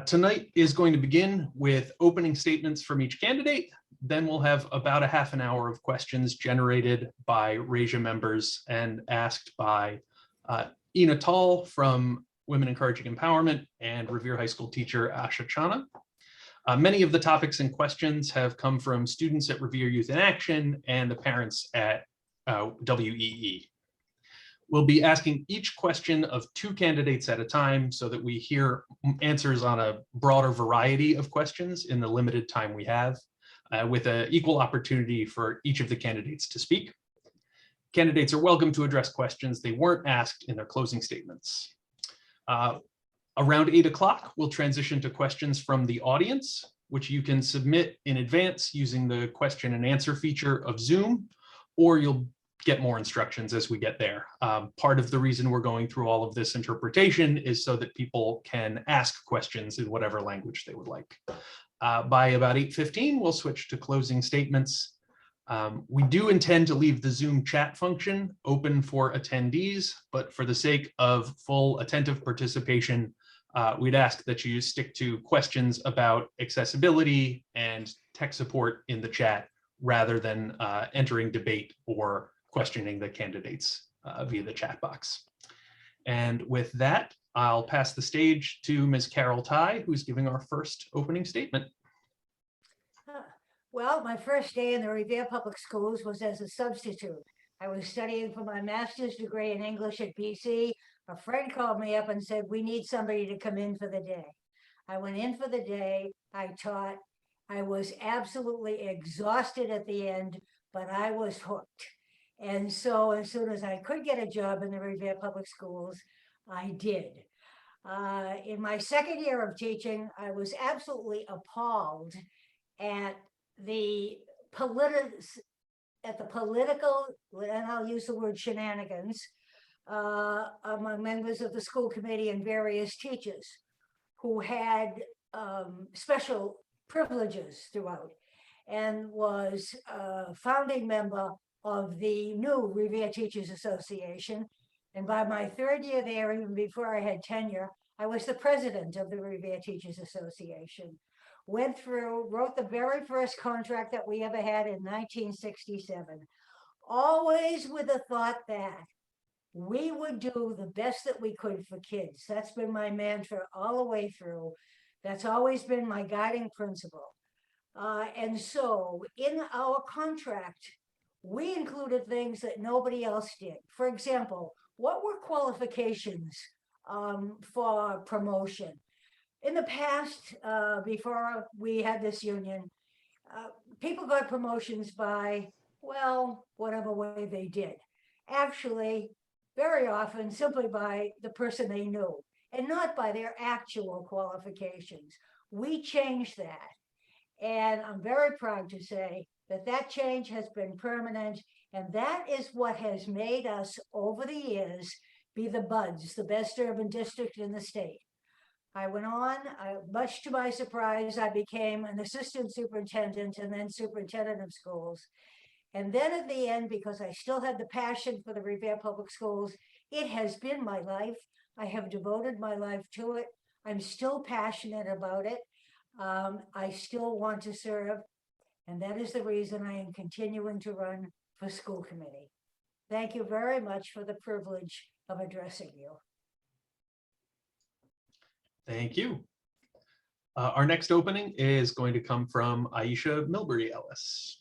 Tonight is going to begin with opening statements from each candidate. Then we'll have about a half an hour of questions generated by RAISA members and asked by Ina Tall from Women Encouraging Empowerment and Revere High School teacher Aisha Chana. Many of the topics and questions have come from students at Revere Youth in Action and the parents at WEE. We'll be asking each question of two candidates at a time so that we hear answers on a broader variety of questions in the limited time we have, with an equal opportunity for each of the candidates to speak. Candidates are welcome to address questions they weren't asked in their closing statements. Around 8 o'clock, we'll transition to questions from the audience, which you can submit in advance using the question and answer feature of Zoom, or you'll get more instructions as we get there. Part of the reason we're going through all of this interpretation is so that people can ask questions in whatever language they would like. By about 8:15, we'll switch to closing statements. We do intend to leave the Zoom chat function open for attendees, but for the sake of full attentive participation, we'd ask that you stick to questions about accessibility and tech support in the chat rather than entering debate or questioning the candidates via the chat box. And with that, I'll pass the stage to Ms. Carol Tye, who's giving our first opening statement. Well, my first day in the Revere Public Schools was as a substitute. I was studying for my master's degree in English at BC. A friend called me up and said, we need somebody to come in for the day. I went in for the day, I taught. I was absolutely exhausted at the end, but I was hooked. And so as soon as I could get a job in the Revere Public Schools, I did. In my second year of teaching, I was absolutely appalled at the political, and I'll use the word shenanigans, among members of the school committee and various teachers who had special privileges throughout, and was a founding member of the new Revere Teachers Association. And by my third year there, even before I had tenure, I was the president of the Revere Teachers Association. Went through, wrote the very first contract that we ever had in 1967, always with the thought that we would do the best that we could for kids. That's been my mantra all the way through. That's always been my guiding principle. And so in our contract, we included things that nobody else did. For example, what were qualifications for promotion? In the past, before we had this union, people got promotions by, well, whatever way they did. Actually, very often simply by the person they knew and not by their actual qualifications. We changed that. And I'm very proud to say that that change has been permanent. And that is what has made us over the years be the BUDS, the best urban district in the state. I went on, much to my surprise, I became an assistant superintendent and then superintendent of schools. And then at the end, because I still had the passion for the Revere Public Schools, it has been my life. I have devoted my life to it. I'm still passionate about it. I still want to serve. And that is the reason I am continuing to run for school committee. Thank you very much for the privilege of addressing you. Thank you. Our next opening is going to come from Aisha Millbury Ellis.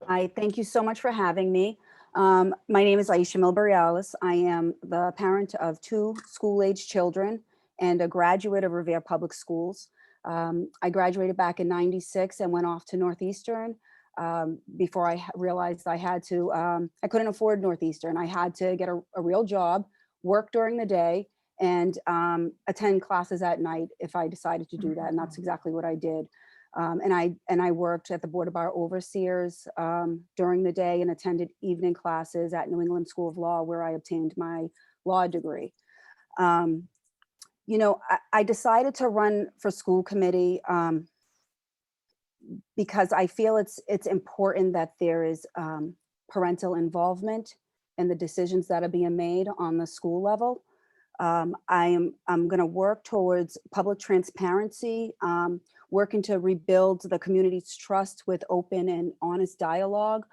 Hi, thank you so much for having me. My name is Aisha Millbury Ellis. I am the parent of 2 school-age children and a graduate of Revere Public Schools. I graduated back in '96 and went off to Northeastern before I realized I had to, I couldn't afford Northeastern. I had to get a real job, work during the day, and attend classes at night if I decided to do that. And that's exactly what I did. And I worked at the Board of Bar Overseers during the day and attended evening classes at New England School of Law, where I obtained my law degree. You know, I decided to run for school committee because I feel it's important that there is parental involvement in the decisions that are being made on the school level. I'm going to work towards public transparency, working to rebuild the community's trust with open and honest dialogue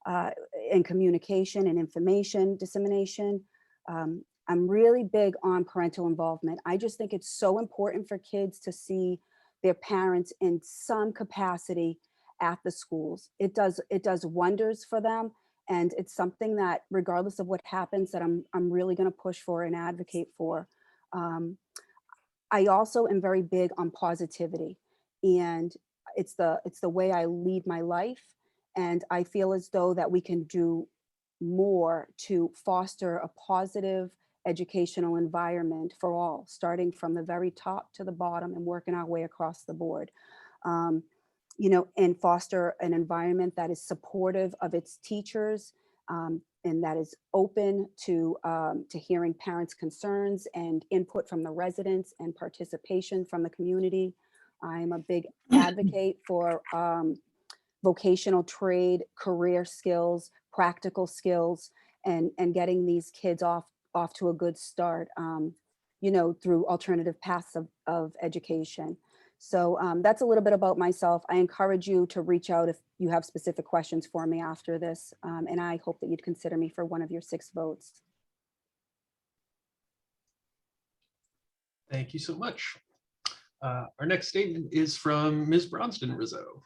and communication and information dissemination. I'm really big on parental involvement. I just think it's so important for kids to see their parents in some capacity at the schools. It does wonders for them. And it's something that, regardless of what happens, that I'm really going to push for and advocate for. I also am very big on positivity, and it's the way I lead my life. And I feel as though that we can do more to foster a positive educational environment for all, starting from the very top to the bottom and working our way across the board. You know, and foster an environment that is supportive of its teachers, and that is open to hearing parents' concerns and input from the residents and participation from the community. I'm a big advocate for vocational trade, career skills, practical skills, and getting these kids off to a good start, you know, through alternative paths of education. So that's a little bit about myself. I encourage you to reach out if you have specific questions for me after this. And I hope that you'd consider me for one of your 6 votes. Thank you so much. Our next statement is from Ms. Bronsdon-Rizzo.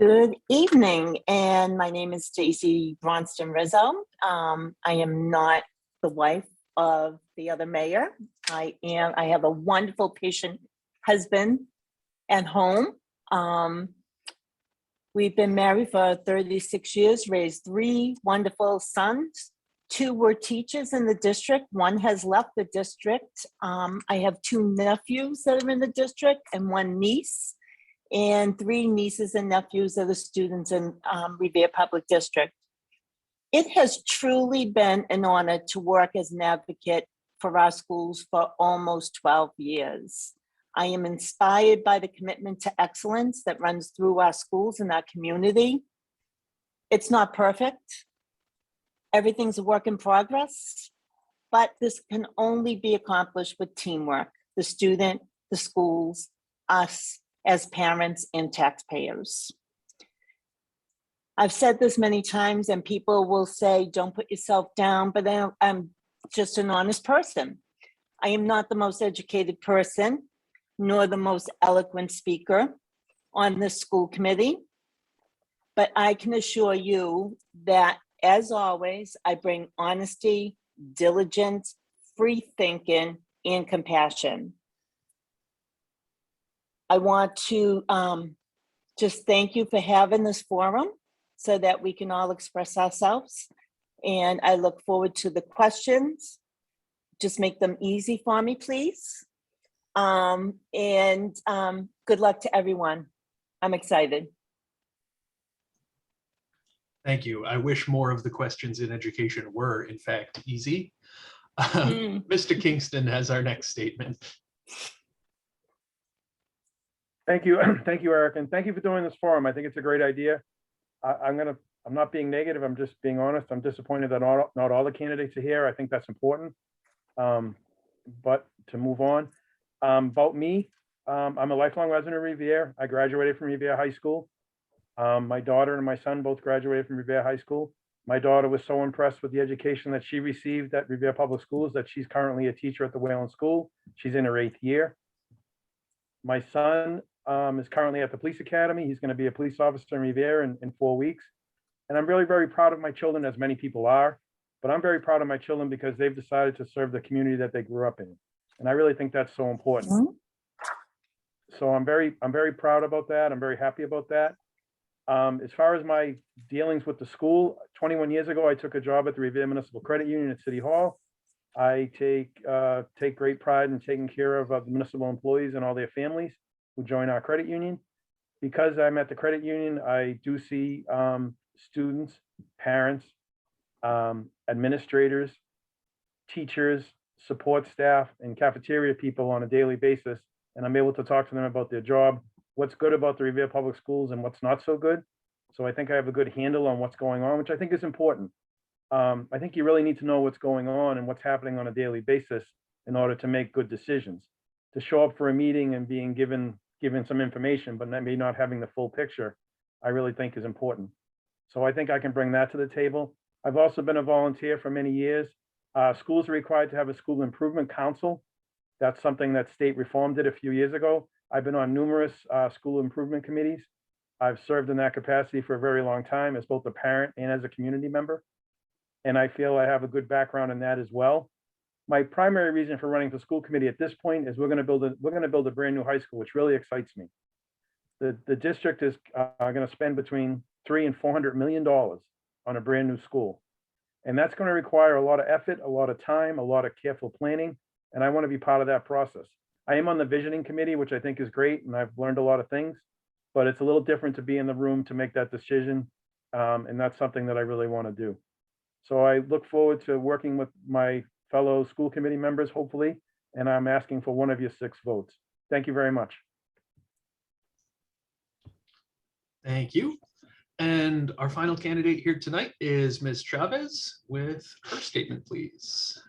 Good evening, and my name is Stacey Bronsdon-Rizzo. I am not the wife of the other mayor. I have a wonderful, patient husband at home. We've been married for 36 years, raised 3 wonderful sons. 2 were teachers in the district. 1 has left the district. I have 2 nephews that are in the district and 1 niece, and 3 nieces and nephews that are students in Revere Public District. It has truly been an honor to work as an advocate for our schools for almost 12 years. I am inspired by the commitment to excellence that runs through our schools and our community. It's not perfect. Everything's a work in progress, but this can only be accomplished with teamwork, the student, the schools, us as parents and taxpayers. I've said this many times and people will say, don't put yourself down, but I'm just an honest person. I am not the most educated person, nor the most eloquent speaker on this school committee, but I can assure you that, as always, I bring honesty, diligence, free thinking, and compassion. I want to just thank you for having this forum so that we can all express ourselves. And I look forward to the questions. Just make them easy for me, please. Good luck to everyone. I'm excited. Thank you. I wish more of the questions in education were, in fact, easy. Mr. Kingston has our next statement. Thank you. Thank you, Eric. And thank you for doing this forum. I think it's a great idea. I'm not being negative. I'm just being honest. I'm disappointed that not all the candidates are here. I think that's important. But to move on, about me, I'm a lifelong resident of Revere. I graduated from Revere High School. My daughter and my son both graduated from Revere High School. My daughter was so impressed with the education that she received at Revere Public Schools that she's currently a teacher at the Wayland School. She's in her 8th year. My son is currently at the police academy. He's going to be a police officer in Revere in 4 weeks. And I'm really very proud of my children, as many people are, but I'm very proud of my children because they've decided to serve the community that they grew up in. And I really think that's so important. Mm-hmm. So I'm very proud about that. I'm very happy about that. As far as my dealings with the school, 21 years ago, I took a job at the Revere Municipal Credit Union at City Hall. I take great pride in taking care of the municipal employees and all their families who join our credit union. Because I'm at the credit union, I do see students, parents, administrators, teachers, support staff, and cafeteria people on a daily basis. And I'm able to talk to them about their job, what's good about the Revere Public Schools and what's not so good. So I think I have a good handle on what's going on, which I think is important. I think you really need to know what's going on and what's happening on a daily basis in order to make good decisions. To show up for a meeting and being given some information, but maybe not having the full picture, I really think is important. So I think I can bring that to the table. I've also been a volunteer for many years. Schools are required to have a school improvement council. That's something that state reform did a few years ago. I've been on numerous school improvement committees. I've served in that capacity for a very long time as both a parent and as a community member. And I feel I have a good background in that as well. My primary reason for running for school committee at this point is we're going to build a brand new high school, which really excites me. The district is going to spend between $300 and $400 million on a brand new school. And that's going to require a lot of effort, a lot of time, a lot of careful planning. And I want to be part of that process. I am on the visioning committee, which I think is great. And I've learned a lot of things, but it's a little different to be in the room to make that decision. And that's something that I really want to do. So I look forward to working with my fellow school committee members, hopefully, and I'm asking for one of your 6 votes. Thank you very much. Thank you. And our final candidate here tonight is Ms. Chavez with her statement, please.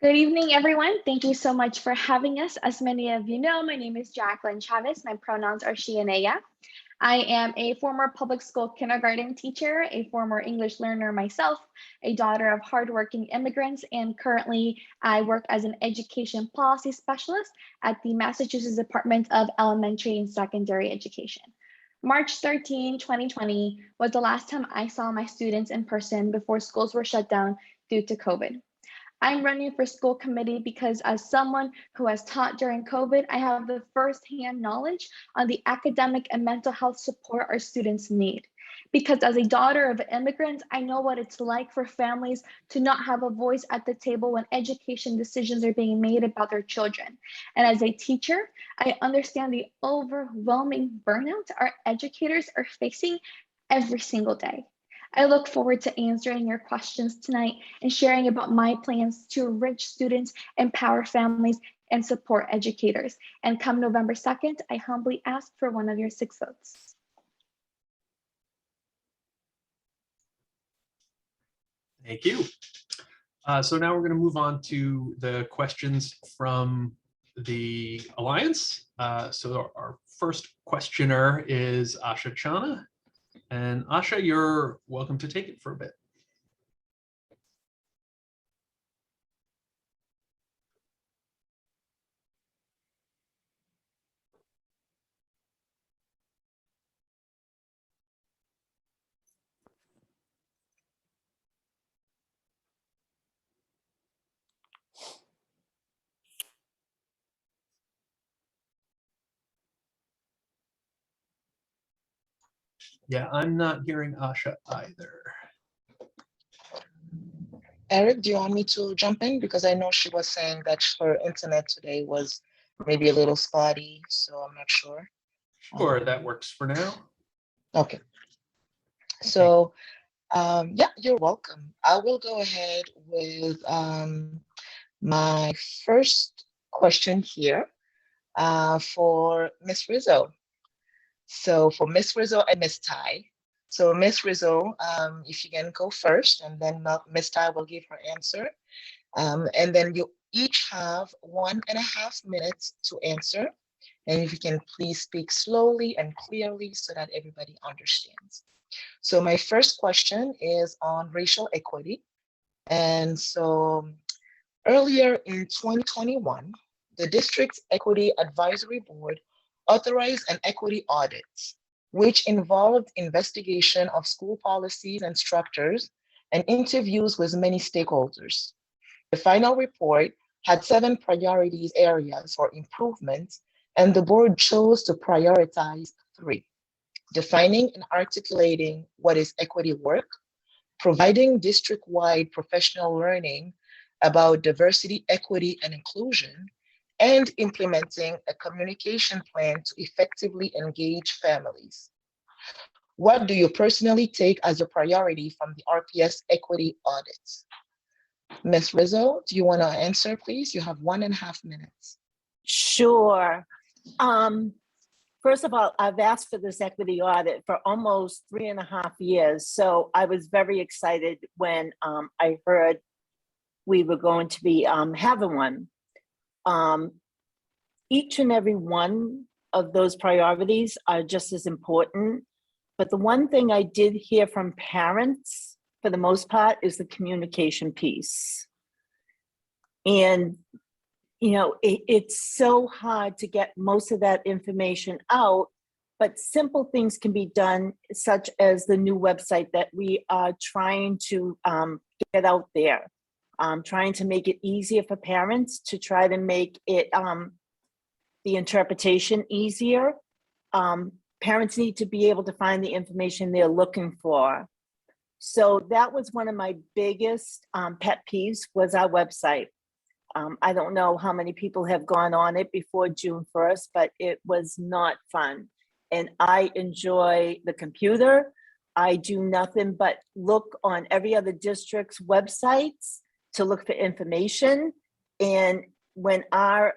Good evening, everyone. Thank you so much for having us. As many of you know, my name is Jacqualine Chavez. My pronouns are she and ella. I am a former public school kindergarten teacher, a former English learner myself, a daughter of hardworking immigrants, and currently I work as an education policy specialist at the Massachusetts Department of Elementary and Secondary Education. March 13, 2020 was the last time I saw my students in person before schools were shut down due to COVID. I'm running for school committee because as someone who has taught during COVID, I have the firsthand knowledge on the academic and mental health support our students need. Because as a daughter of immigrants, I know what it's like for families to not have a voice at the table when education decisions are being made about their children. And as a teacher, I understand the overwhelming burnout our educators are facing every single day. I look forward to answering your questions tonight and sharing about my plans to enrich students, empower families, and support educators. And come November 2nd, I humbly ask for one of your 6 votes. Thank you. So now we're going to move on to the questions from the Alliance. So our first questioner is Aisha Chana. And Aisha, you're welcome to take it for a bit. Yeah, I'm not hearing Aisha either. Eric, do you want me to jump in? Because I know she was saying that her internet today was maybe a little spotty, so I'm not sure. Sure, that works for now. Okay. So, yeah, you're welcome. I will go ahead with my first question here for Ms. Rizzo. So for Ms. Rizzo and Ms. Tye. So Ms. Rizzo, if you can go first, and then Ms. Tye will give her answer. And then you each have 1.5 minutes to answer. And if you can please speak slowly and clearly so that everybody understands. So my first question is on racial equity. And so earlier in 2021, the district's Equity Advisory Board authorized an equity audit, which involved investigation of school policies and structures and interviews with many stakeholders. The final report had 7 priorities areas for improvement, and the board chose to prioritize 3: defining and articulating what is equity work, providing district-wide professional learning about diversity, equity, and inclusion, and implementing a communication plan to effectively engage families. What do you personally take as a priority from the RPS equity audits? Ms. Rizzo, do you want to answer, please? You have 1.5 minutes. Sure. First of all, I've asked for this equity audit for almost 3.5 years. So I was very excited when I heard we were going to be having one. Each and every one of those priorities are just as important. But the one thing I did hear from parents, for the most part, is the communication piece. And it's so hard to get most of that information out, but simple things can be done, such as the new website that we are trying to get out there. Trying to make it easier for parents, to try to make it the interpretation easier. Parents need to be able to find the information they're looking for. So that was one of my biggest pet peeves, was our website. I don't know how many people have gone on it before June 1st, but it was not fun. And I enjoy the computer. I do nothing but look on every other district's websites to look for information. And when our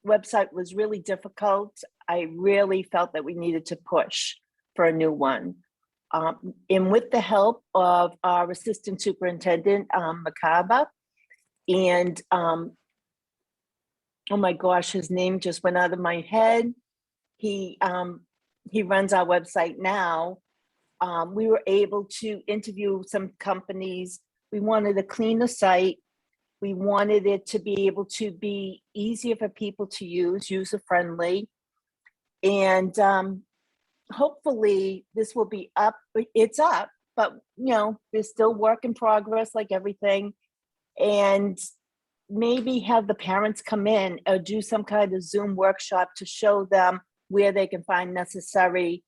website was really difficult, I really felt that we needed to push for a new one. And with the help of our Assistant Superintendent, Makaba, and oh my gosh, his name just went out of my head. He runs our website now. We were able to interview some companies. We wanted a cleaner site. We wanted it to be able to be easier for people to use, user-friendly. And hopefully this will be up. It's up, but there's still work in progress, like everything. And maybe have the parents come in or do some kind of Zoom workshop to show them where they can find necessary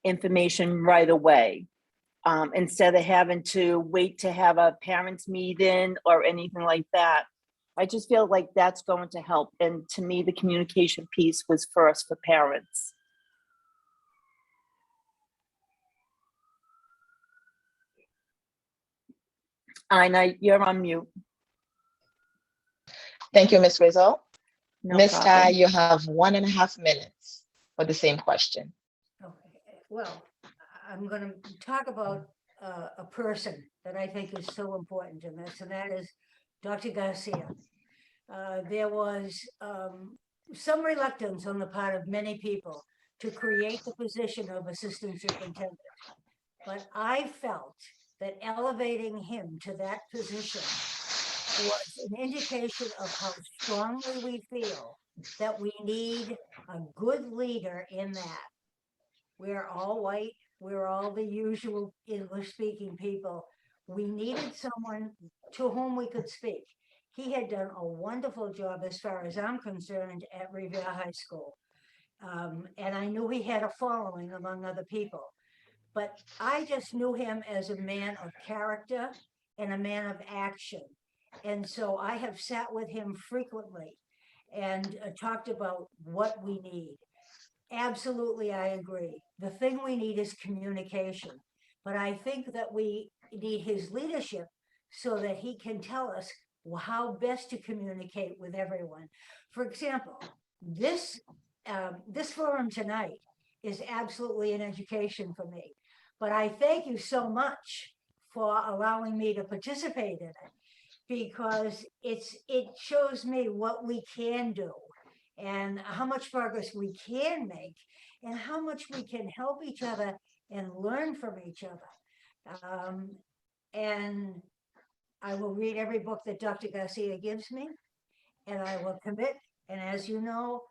information right away, instead of having to wait to have a parents meeting or anything like that. I just feel like that's going to help. And to me, the communication piece was first for parents. Ina, you're on mute. Thank you, Ms. Rizzo. No Ms. problem. Tye, you have 1.5 minutes for the same question. Okay, well, I'm going to talk about a person that I think is so important in this, and that is Dr. Garcia. There was some reluctance on the part of many people to create the position of assistant superintendent, but I felt that elevating him to that position was an indication of how strongly we feel that we need a good leader in that. We're all white. We're all the usual English-speaking people. We needed someone to whom we could speak. He had done a wonderful job, as far as I'm concerned, at Revere High School. And I knew he had a following among other people. But I just knew him as a man of character and a man of action. And so I have sat with him frequently and talked about what we need. Absolutely, I agree. The thing we need is communication. But I think that we need his leadership so that he can tell us how best to communicate with everyone. For example, this forum tonight is absolutely an education for me. But I thank you so much for allowing me to participate in it, because it shows me what we can do and how much progress we can make and how much we can help each other and learn from each other. And I will read every book that Dr. Garcia gives me, and I will commit. And as you know,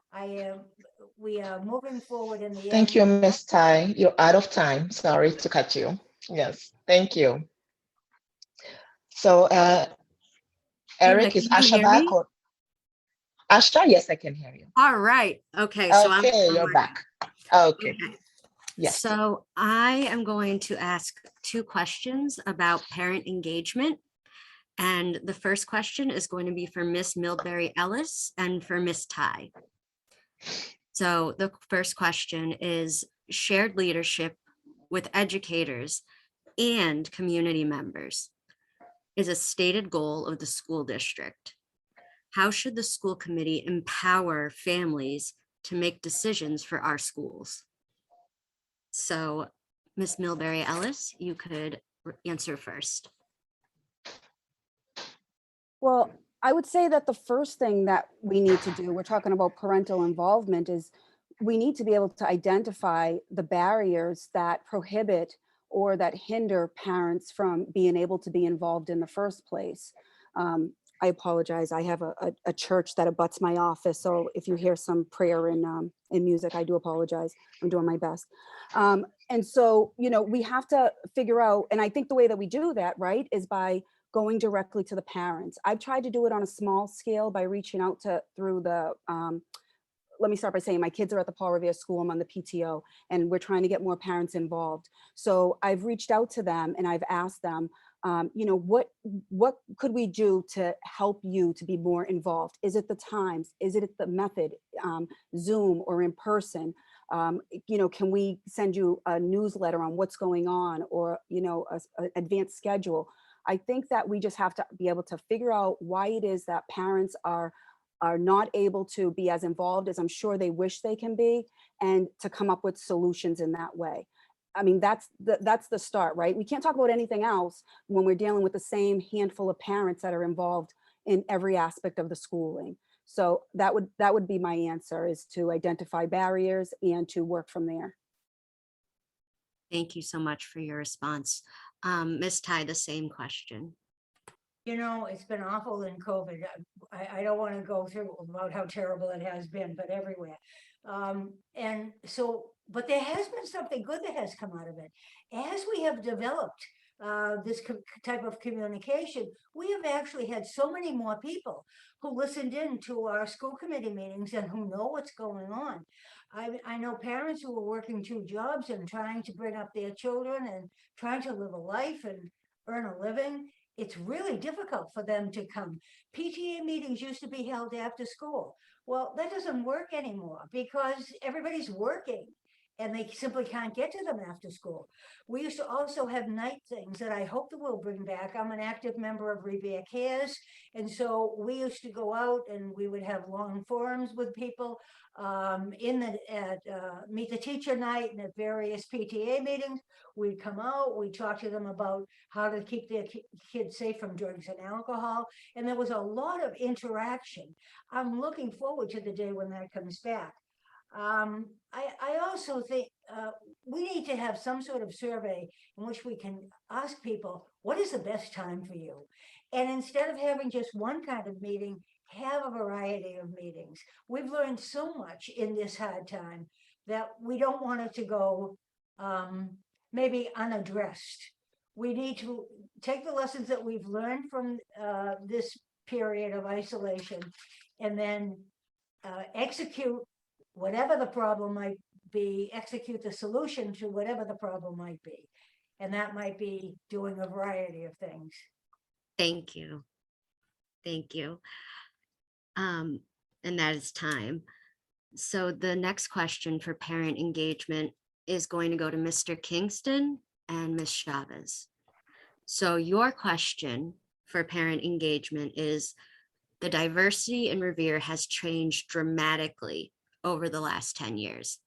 we are moving forward in the Thank you, Ms. Tye. You're out of time. Sorry to cut you. Yes, thank you. So Eric, is Aisha back? Or Aisha, yes, I can hear you. All right. Okay. So Okay, you're back. Okay. Okay. Yes. So I am going to ask 2 questions about parent engagement. And the first question is going to be for Miss Millbury Ellis and for Miss Tye. So the first question is shared leadership with educators and community members is a stated goal of the school district. How should the school committee empower families to make decisions for our schools. So, Ms. Millbury Ellis, you could answer first. Well, I would say that the first thing that we need to do, we're talking about parental involvement, is we need to be able to identify the barriers that prohibit or that hinder parents from being able to be involved in the first place. I apologize. I have a church that abuts my office, so if you hear some prayer and music, I do apologize. I'm doing my best. And so, you know, we have to figure out, and I think the way that we do that, right, is by going directly to the parents. I've tried to do it on a small scale by reaching out through the, let me start by saying my kids are at the Paul Revere School. I'm on the PTO, and we're trying to get more parents involved. So I've reached out to them and I've asked them, you know, what could we do to help you to be more involved? Is it the times? Is it the method, Zoom or in person? You know, can we send you a newsletter on what's going on, or, you know, a advanced schedule? I think that we just have to be able to figure out why it is that parents are not able to be as involved as I'm sure they wish they can be, and to come up with solutions in that way. I mean, that's the start, right? We can't talk about anything else when we're dealing with the same handful of parents that are involved in every aspect of the schooling. So that would be my answer, is to identify barriers and to work from there. Thank you so much for your response. Ms. Tye, the same question. You know, it's been awful in COVID. I don't want to go through about how terrible it has been, but everywhere. And so, but there has been something good that has come out of it. As we have developed this type of communication, we have actually had so many more people who listened in to our school committee meetings and who know what's going on. I know parents who are working 2 jobs and trying to bring up their children and trying to live a life and earn a living. It's really difficult for them to come. PTA meetings used to be held after school. Well, that doesn't work anymore because everybody's working and they simply can't get to them after school. We used to also have night things that I hope that we'll bring back. I'm an active member of Revere Cares. And so we used to go out and we would have long forums with people meet the teacher night and at various PTA meetings. We'd come out, we'd talk to them about how to keep their kids safe from drugs and alcohol. And there was a lot of interaction. I'm looking forward to the day when that comes back. I also think we need to have some sort of survey in which we can ask people, what is the best time for you? And instead of having just one kind of meeting, have a variety of meetings. We've learned so much in this hard time that we don't want it to go maybe unaddressed. We need to take the lessons that we've learned from this period of isolation and then execute whatever the problem might be, execute the solution to whatever the problem might be. And that might be doing a variety of things. Thank you. Thank you. And that is time. So the next question for parent engagement is going to go to Mr. Kingston and Ms. Chavez. So your question for parent engagement is, the diversity in Revere has changed dramatically over the last 10 years.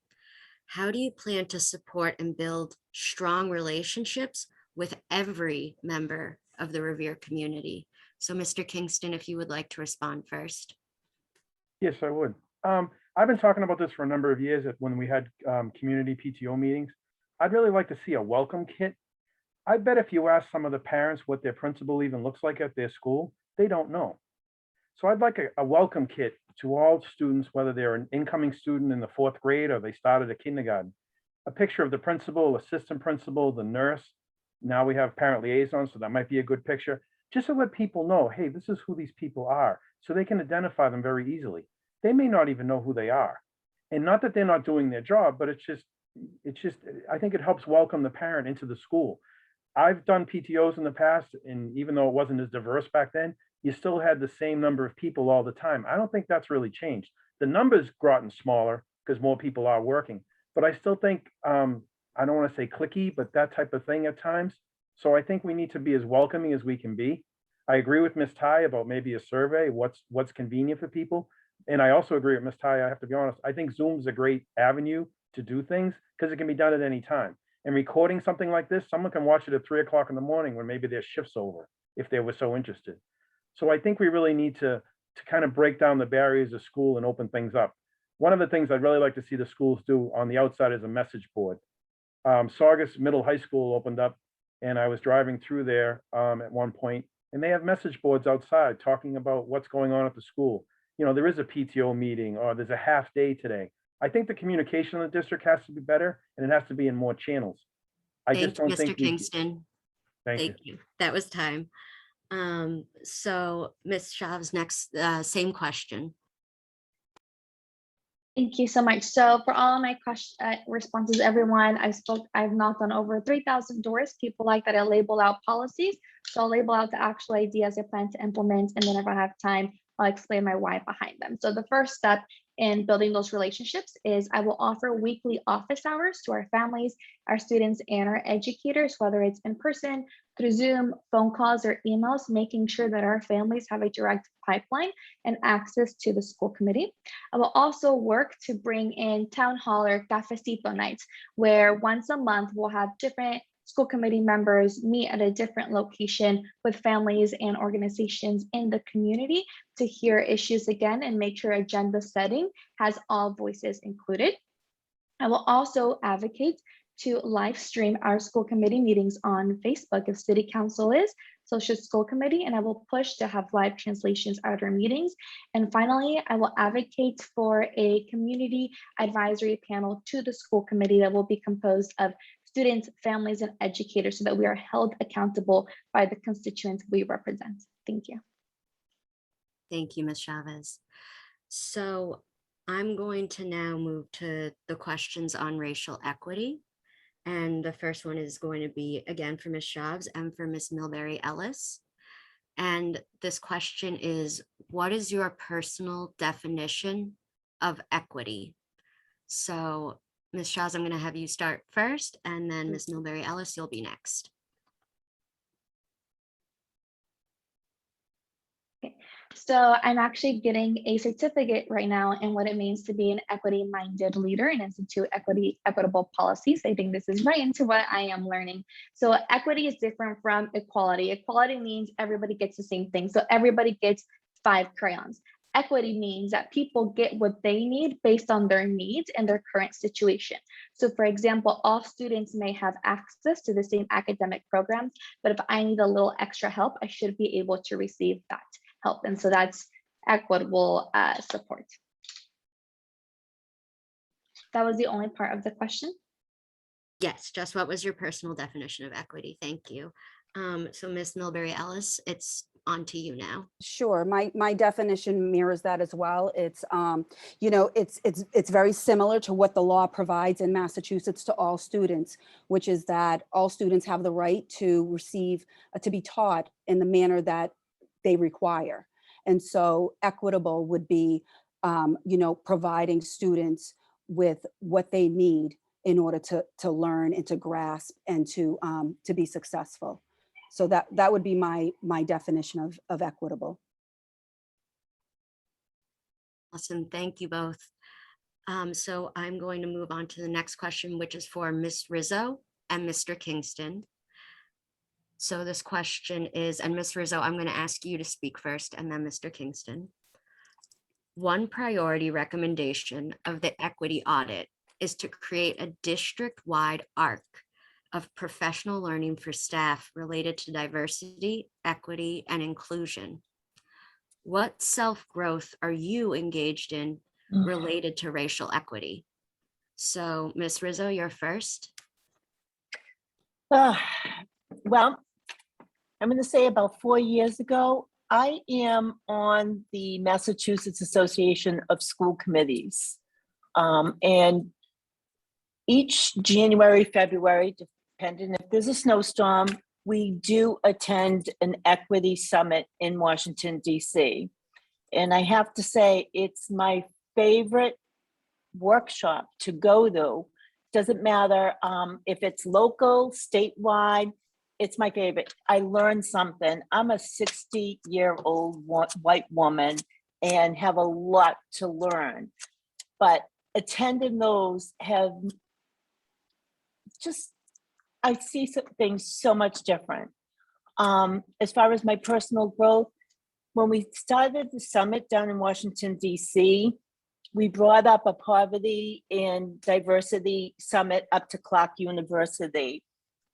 How do you plan to support and build strong relationships with every member of the Revere community? So Mr. Kingston, if you would like to respond first. Yes, I would. I've been talking about this for a number of years when we had community PTO meetings. I'd really like to see a welcome kit. I bet if you ask some of the parents what their principal even looks like at their school, they don't know. So I'd like a welcome kit to all students, whether they're an incoming student in the 4th grade or they started at kindergarten. A picture of the principal, assistant principal, the nurse. Now we have parent liaison, so that might be a good picture. Just to let people know, hey, this is who these people are, so they can identify them very easily. They may not even know who they are. And not that they're not doing their job, but it's just, I think it helps welcome the parent into the school. I've done PTOs in the past, and even though it wasn't as diverse back then, you still had the same number of people all the time. I don't think that's really changed. The numbers gotten smaller because more people are working, but I still think, I don't want to say cliquey, but that type of thing at times. So I think we need to be as welcoming as we can be. I agree with Ms. Tye about maybe a survey, what's convenient for people, And I also agree with Ms. Tye, I have to be honest, I think Zoom's a great avenue to do things because it can be done at any time. And recording something like this, someone can watch it at 3 o'clock in the morning when maybe their shift's over, if they were so interested. So I think we really need to kind of break down the barriers of school and open things up. One of the things I'd really like to see the schools do on the outside is a message board. Saugus Middle High School opened up, and I was driving through there at one point, and they have message boards outside talking about what's going on at the school. You know, there is a PTO meeting, or there's a half day today. I think the communication in the district has to be better, and it has to be in more channels. I just Thank you, don't think. Mr. Kingston. Thank you. Thank you. That was time. So Ms. Chavez, next, same question. Thank you so much. So for all my responses, everyone, I've knocked on over 3,000 doors. People like that I label out policies. So I'll label out the actual ideas I plan to implement. And then if I have time, I'll explain my why behind them. So the first step in building those relationships is I will offer weekly office hours to our families, our students, and our educators, whether it's in person, through Zoom, phone calls, or emails, making sure that our families have a direct pipeline and access to the school committee. I will also work to bring in town hall or cafecito nights, where once a month we'll have different school committee members meet at a different location with families and organizations in the community to hear issues again and make sure agenda setting has all voices included. I will also advocate to live stream our school committee meetings on Facebook if city council is, so should school committee, and I will push to have live translations at our meetings. And finally, I will advocate for a community advisory panel to the school committee that will be composed of students, families, and educators so that we are held accountable by the constituents we represent. Thank you. Thank you, Ms. Chavez. So I'm going to now move to the questions on racial equity. And the first one is going to be, again, for Ms. Chavez and for Ms. Millbury Ellis. And this question is, what is your personal definition of equity? So Ms. Chavez, I'm going to have you start first, and then Ms. Millbury Ellis, you'll be next. So I'm actually getting a certificate right now in what it means to be an equity-minded leader and institute equitable policies. I think this is right into what I am learning. So equity is different from equality. Equality means everybody gets the same thing. So everybody gets 5 crayons. Equity means that people get what they need based on their needs and their current situation. So for example, all students may have access to the same academic programs, but if I need a little extra help, I should be able to receive that help. And so that's equitable support. That was the only part of the question. Yes, just what was your personal definition of equity? Thank you. So Ms. Millbury Ellis, it's on to you now. Sure, my definition mirrors that as well. It's you know, it's very similar to what the law provides in Massachusetts to all students, which is that all students have the right to receive to be taught in the manner that they require. And so equitable would be you know, providing students with what they need in order to learn and to grasp and to be successful. So that would be my definition of equitable. Awesome, thank you both. So I'm going to move on to the next question, which is for Ms. Rizzo and Mr. Kingston. So this question is, and Ms. Rizzo, I'm going to ask you to speak first, and then Mr. Kingston. One priority recommendation of the equity audit is to create a district-wide arc of professional learning for staff related to diversity, equity, and inclusion. What self-growth are you engaged in related to racial equity? So Ms. Rizzo, you're first. Well, I'm going to say about 4 years ago, I am on the Massachusetts Association of School Committees. And each January, February, depending if there's a snowstorm, we do attend an equity summit in Washington, D.C. And I have to say, it's my favorite workshop to go to. Doesn't matter if it's local, statewide, it's my favorite. I learned something. I'm a 60-year-old white woman, and have a lot to learn. But attending those have just, I see some things so much different. As far as my personal growth, when we started the summit down in Washington, D.C., we brought up a poverty and diversity summit up to Clark University.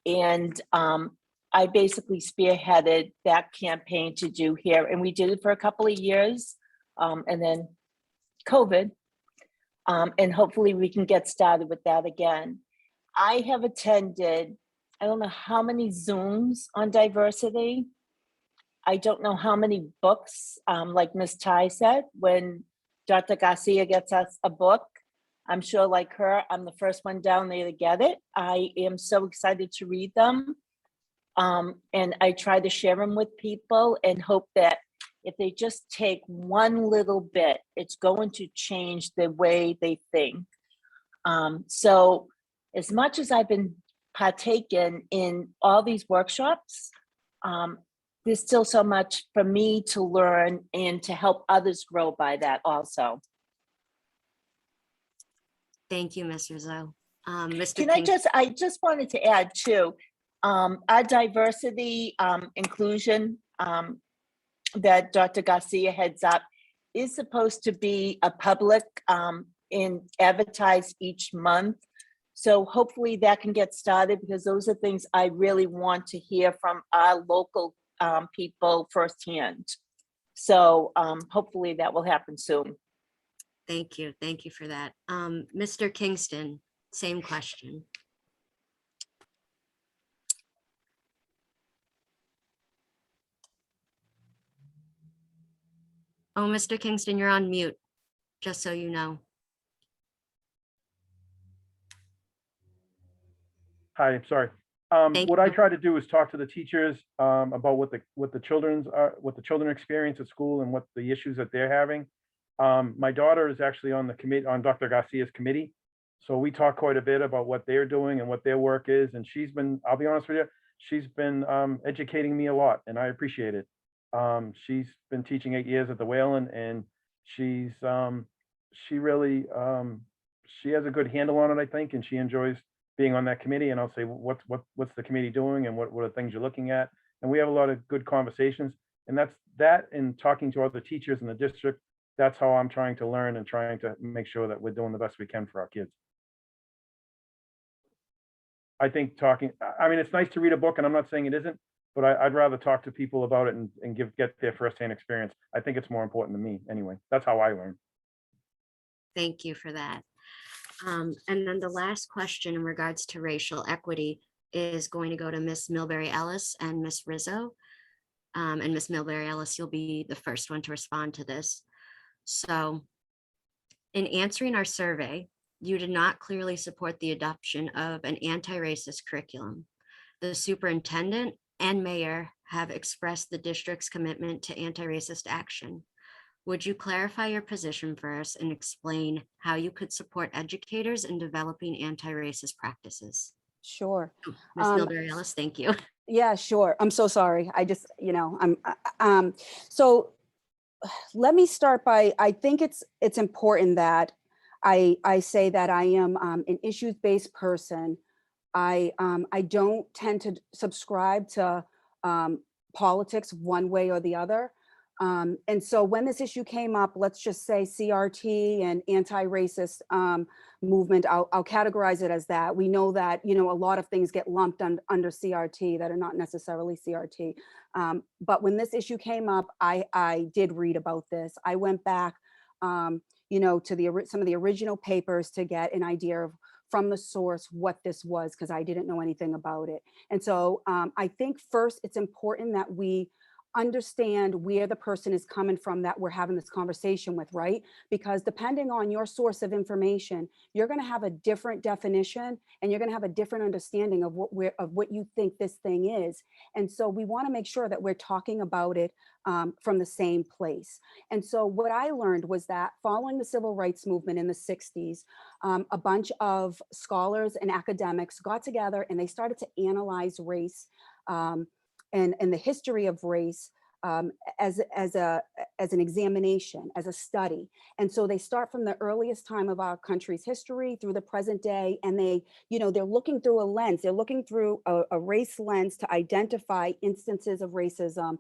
And I basically spearheaded that campaign to do here. And we did it for a couple of years, and then COVID. And hopefully we can get started with that again. I have attended, I don't know how many Zooms on diversity. I don't know how many books, like Ms. Tye said, when Dr. Garcia gets us a book, I'm sure like her, I'm the first one down there to get it. I am so excited to read them. And I try to share them with people and hope that if they just take one little bit, it's going to change the way they think. So as much as I've been partaking in all these workshops, there's still so much for me to learn and to help others grow by that also. Thank you, Ms. Rizzo. Mr. Can King, I just wanted to add too, our diversity inclusion that Dr. Garcia heads up is supposed to be a public and advertised each month. So hopefully that can get started, because those are things I really want to hear from our local people firsthand. So hopefully that will happen soon. thank you. Thank you for that. Mr. Kingston, same question. Oh, Mr. Kingston, you're on mute, just so you know. Hi, I'm sorry. Thank What I you. try to do is talk to the teachers about what the children experience at school and what the issues that they're having. My daughter is actually on the committee, on Dr. Garcia's committee. So we talk quite a bit about what they're doing and what their work is. And she's been, I'll be honest with you, she's been educating me a lot, and I appreciate it. She's been teaching 8 years at the Whalen, and she really she has a good handle on it, I think, and she enjoys being on that committee. And I'll say, what's the committee doing, and what are the things you're looking at? And we have a lot of good conversations. And that and talking to other teachers in the district, that's how I'm trying to learn and trying to make sure that we're doing the best we can for our kids. I think I mean, it's nice to read a book, and I'm not saying it isn't, but I'd rather talk to people about it and get their firsthand experience. I think it's more important to me anyway. That's how I learn. Thank you for that. And then the last question in regards to racial equity is going to go to Ms. Millbury Ellis and Ms. Rizzo. And Ms. Millbury Ellis, you'll be the first one to respond to this. So in answering our survey, you did not clearly support the adoption of an anti-racist curriculum. The superintendent and mayor have expressed the district's commitment to anti-racist action. Would you clarify your position for us and explain how you could support educators in developing anti-racist practices? Sure. Ms. Millbury Ellis, thank you. Yeah, sure. I'm so sorry. I just, so let me start by, I think it's important that I say that I am an issues-based person. I don't tend to subscribe to politics one way or the other. And so when this issue came up, let's just say CRT and anti-racist movement, I'll categorize it as that. We know that, a lot of things get lumped under CRT that are not necessarily CRT. But when this issue came up, I did read about this. I went back, to some of the original papers to get an idea of from the source what this was, because I didn't know anything about it. And so I think first it's important that we understand where the person is coming from that we're having this conversation with, right? Because depending on your source of information, you're going to have a different definition and you're going to have a different understanding of what you think this thing is. And so we want to make sure that we're talking about it from the same place. And so what I learned was that following the civil rights movement in the 60s, a bunch of scholars and academics got together and they started to analyze race and the history of race as an examination, as a study. And so they start from the earliest time of our country's history through the present day, and they're looking through a lens. They're looking through a race lens to identify instances of racism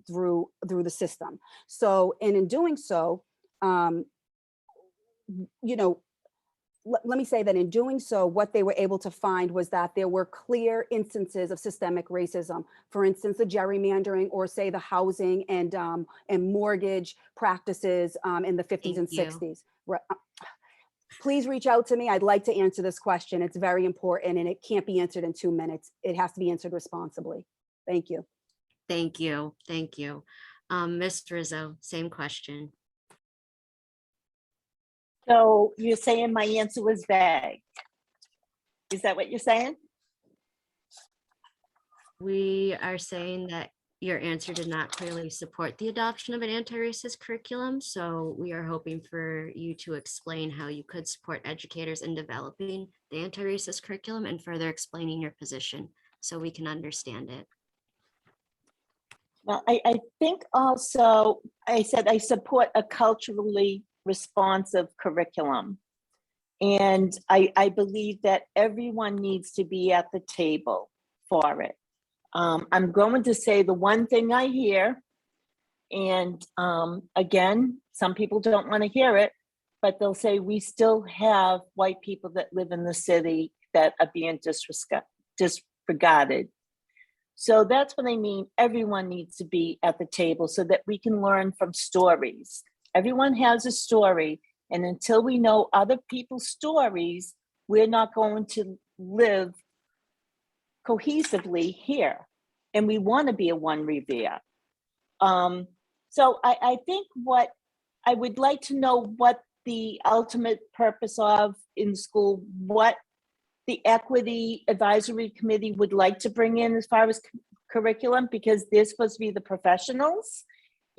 through the system. So, and in doing so, let me say that in doing so, what they were able to find was that there were clear instances of systemic racism. For instance, the gerrymandering, or say the housing and mortgage practices in the 50s and Thank you. 60s. Please reach out to me. I'd like to answer this question. It's very important, and it can't be answered in 2 minutes. It has to be answered responsibly. Thank you. Thank you. Thank you. Ms. Rizzo, same question. So you're saying my answer was vague? Is that what you're saying? We are saying that your answer did not clearly support the adoption of an anti-racist curriculum. So we are hoping for you to explain how you could support educators in developing the anti-racist curriculum and further explaining your position so we can understand it. Well, I think also, I said I support a culturally responsive curriculum. And I believe that everyone needs to be at the table for it. I'm going to say the one thing I hear, and again, some people don't want to hear it, but they'll say we still have white people that live in the city that are being disregarded. So that's what I mean. Everyone needs to be at the table so that we can learn from stories. Everyone has a story, and until we know other people's stories, we're not going to live cohesively here. And we want to be a one Revere. So I think what I would like to know what the ultimate purpose of in school, what the Equity Advisory Committee would like to bring in as far as curriculum, because they're supposed to be the professionals.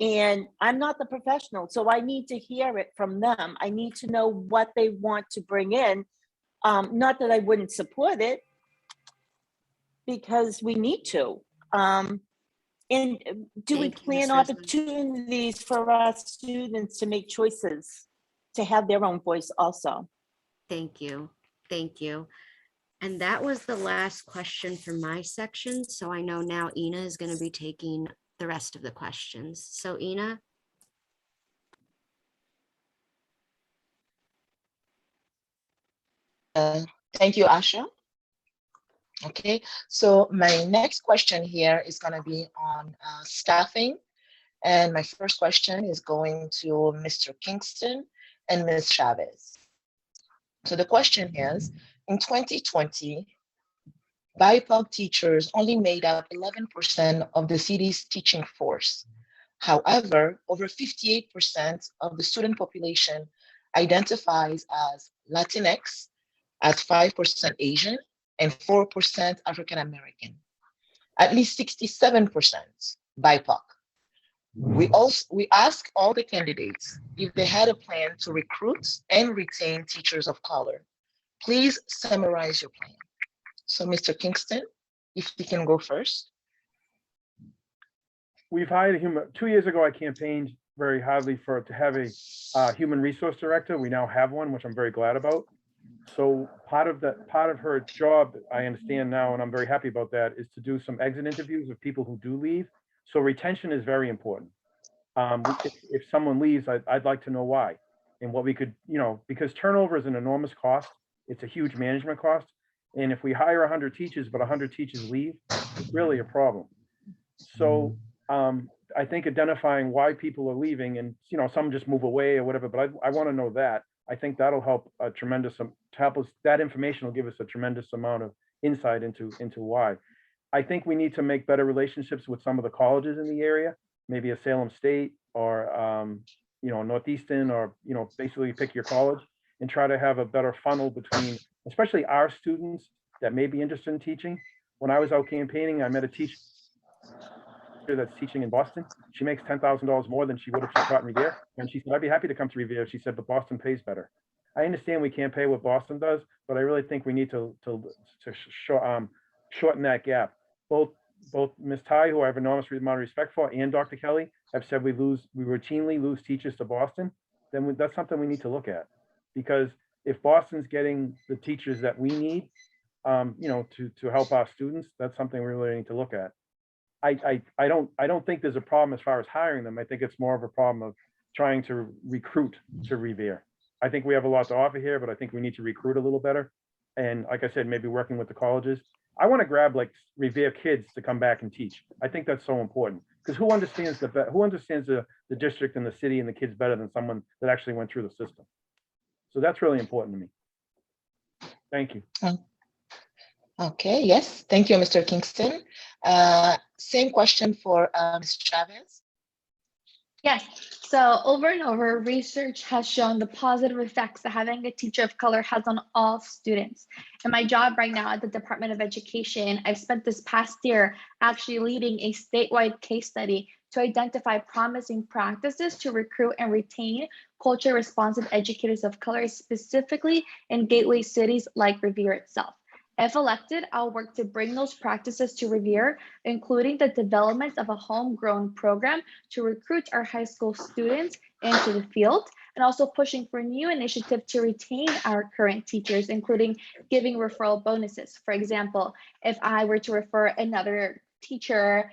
And I'm not the professional, so I need to hear it from them. I need to know what they want to bring in. Not that I wouldn't support it, because we need to. And do we Thank you, plan Ms. Rizzo. opportunities for our students to make choices, to have their own voice also? Thank you. Thank you. And that was the last question for my section. So I know now Ina is going to be taking the rest of the questions. So Ina. Thank you, Aisha. Okay, so my next question here is going to be on staffing. And my first question is going to Mr. Kingston and Ms. Chavez. So the question is, in 2020, BIPOC teachers only made up 11% of the city's teaching force. However, over 58% of the student population identifies as Latinx, at 5% Asian, and 4% African American. At least 67% BIPOC. We asked all the candidates if they had a plan to recruit and retain teachers of color. Please summarize your plan. So Mr. Kingston, if you can go first. We've hired him 2 years ago. I campaigned very hardly to have a human resource director. We now have one, which I'm very glad about. So part of her job, I understand now, and I'm very happy about that, is to do some exit interviews of people who do leave. So retention is very important. If someone leaves, I'd like to know why, and what we could, because turnover is an enormous cost. It's a huge management cost. And if we hire 100 teachers, but 100 teachers leave, it's really a problem. So I think identifying why people are leaving, and some just move away or whatever, but I want to know that. I think that'll help a tremendous, to help us, that information will give us a tremendous amount of insight into why. I think we need to make better relationships with some of the colleges in the area, maybe a Salem State or Northeastern, or basically pick your college, and try to have a better funnel between, especially our students that may be interested in teaching. When I was out campaigning, I met a teacher that's teaching in Boston. She makes $10,000 more than she would if she taught in Revere. And she said, I'd be happy to come to Revere. She said, but Boston pays better. I understand we can't pay what Boston does, but I really think we need to shorten that gap. Both both Ms. Tye, who I have enormous amount of respect for, and Dr. Kelly have said we routinely lose teachers to Boston, then that's something we need to look at. Because if Boston's getting the teachers that we need, to help our students, that's something we really need to look at. I don't think there's a problem as far as hiring them. I think it's more of a problem of trying to recruit to Revere. I think we have a lot to offer here, but I think we need to recruit a little better. And like I said, maybe working with the colleges. I want to grab like Revere kids to come back and teach. I think that's so important, because who understands the district and the city and the kids better than someone that actually went through the system? So that's really important to me. Thank you. Okay, yes, thank you, Mr. Kingston. Same question for Ms. Chavez. Yes, so over and over, research has shown the positive effects that having a teacher of color has on all students. In my job right now at the Department of Education, I've spent this past year actually leading a statewide case study to identify promising practices to recruit and retain culture responsive educators of color, specifically in gateway cities like Revere itself. If elected, I'll work to bring those practices to Revere, including the development of a homegrown program to recruit our high school students into the field, and also pushing for new initiatives to retain our current teachers, including giving referral bonuses. For example, if I were to refer another teacher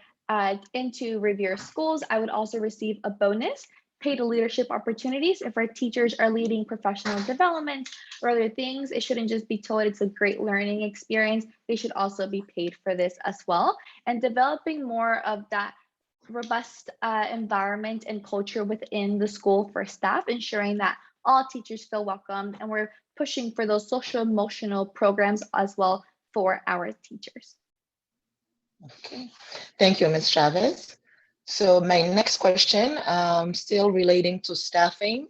into Revere schools, I would also receive a bonus. Paid leadership opportunities. If our teachers are leading professional development or other things, it shouldn't just be told it's a great learning experience. They should also be paid for this as well. And developing more of that robust environment and culture within the school for staff, ensuring that all teachers feel welcomed, and we're pushing for those social emotional programs as well for our teachers. Okay, thank you, Ms. Chavez. So my next question, still relating to staffing,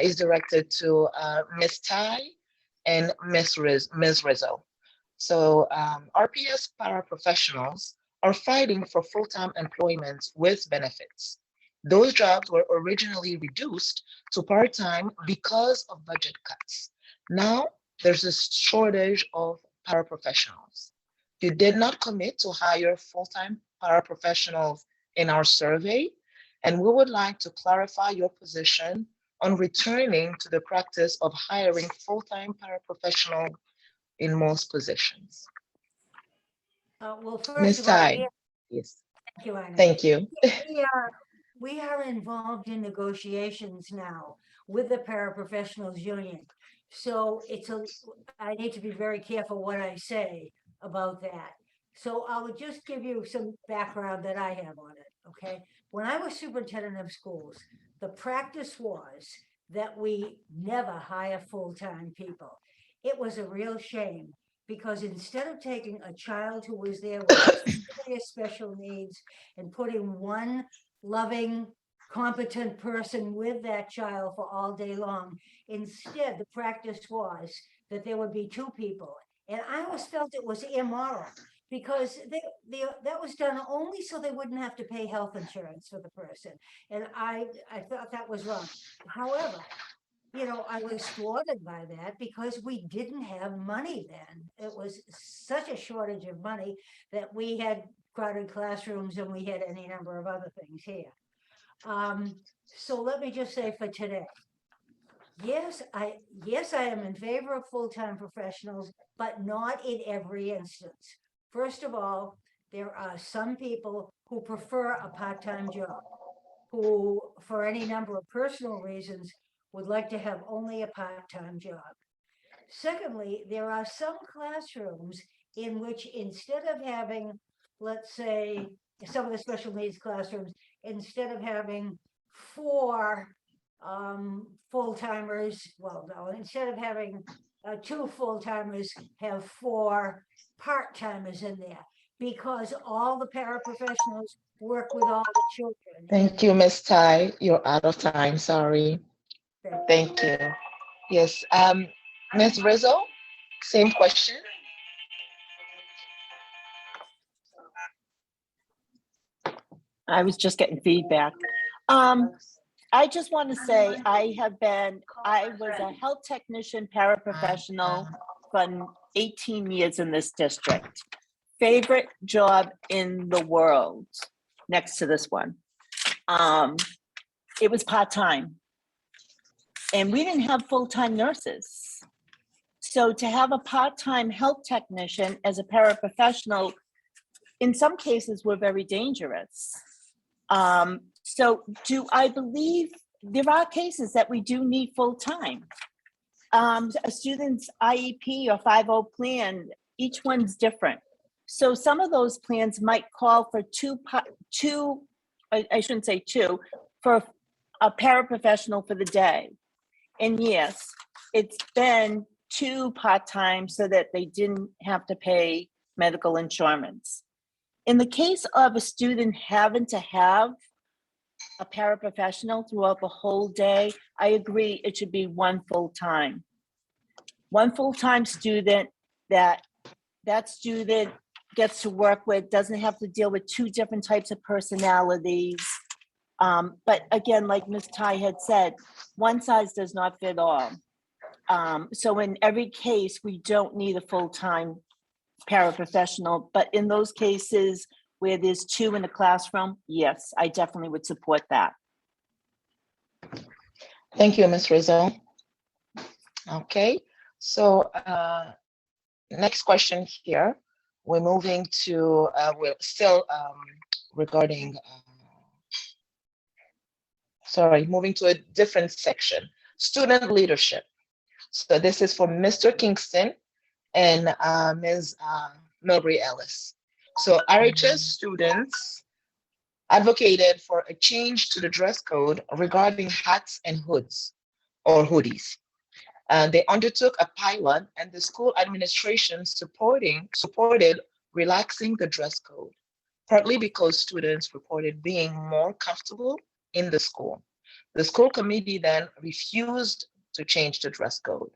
is directed to Ms. Tye and Ms. Rizzo. So RPS paraprofessionals are fighting for full-time employment with benefits. Those jobs were originally reduced to part-time because of budget cuts. Now there's a shortage of paraprofessionals. You did not commit to hire full-time paraprofessionals in our survey, and we would like to clarify your position on returning to the practice of hiring full-time paraprofessionals in most positions. Well, first Ms. of all, Tye, yes, thank you, Anna. thank you. We are involved in negotiations now with the paraprofessionals union. So I need to be very careful what I say about that. So I would just give you some background that I have on it, okay? When I was superintendent of schools, the practice was that we never hire full-time people. It was a real shame, because instead of taking a child who was there with serious special needs and putting one loving, competent person with that child for all day long, instead the practice was that there would be two people. And I always felt it was immoral, because that was done only so they wouldn't have to pay health insurance for the person. And I thought that was wrong. However, I was thwarted by that because we didn't have money then. It was such a shortage of money that we had crowded classrooms and we had any number of other things here. So let me just say for today, yes, I am in favor of full-time professionals, but not in every instance. First of all, there are some people who prefer a part-time job, who, for any number of personal reasons, would like to have only a part-time job. Secondly, there are some classrooms in which, instead of having, let's say, some of the special needs classrooms, instead of having 4 full-timers, instead of having 2 full-timers, have 4 part-timers in there, because all the paraprofessionals work with all the children. Thank you, Ms. Tye. You're out of time, sorry. Thank you. Yes, Ms. Rizzo, same question. I was just getting feedback. I just want to say I was a health technician paraprofessional for 18 years in this district. favorite job in the world next to this one. It was part-time. And we didn't have full-time nurses. So to have a part-time health technician as a paraprofessional, in some cases, were very dangerous. So do I believe there are cases that we do need full-time? A student's IEP or 5.0 plan, each one's different. So some of those plans might call for I shouldn't say two, for a paraprofessional for the day. And yes, it's been 2 part-time so that they didn't have to pay medical insurance. In the case of a student having to have a paraprofessional throughout the whole day, I agree it should be 1 full-time. 1 full-time student that student gets to work with, doesn't have to deal with 2 different types of personalities. But again, like Ms. Tye had said, one size does not fit all. So in every case, we don't need a full-time paraprofessional, but in those cases where there's 2 in the classroom, yes, I definitely would support that. Thank you, Ms. Rizzo. Okay, so next question here. We're moving to, we're still regarding, moving to a different section, student leadership. So this is for Mr. Kingston and Ms. Millbury Ellis. So RHS students advocated for a change to the dress code regarding hats and hoods or hoodies. They undertook a pilot and the school administration supported relaxing the dress code, partly because students reported being more comfortable in the school. The school committee then refused to change the dress code.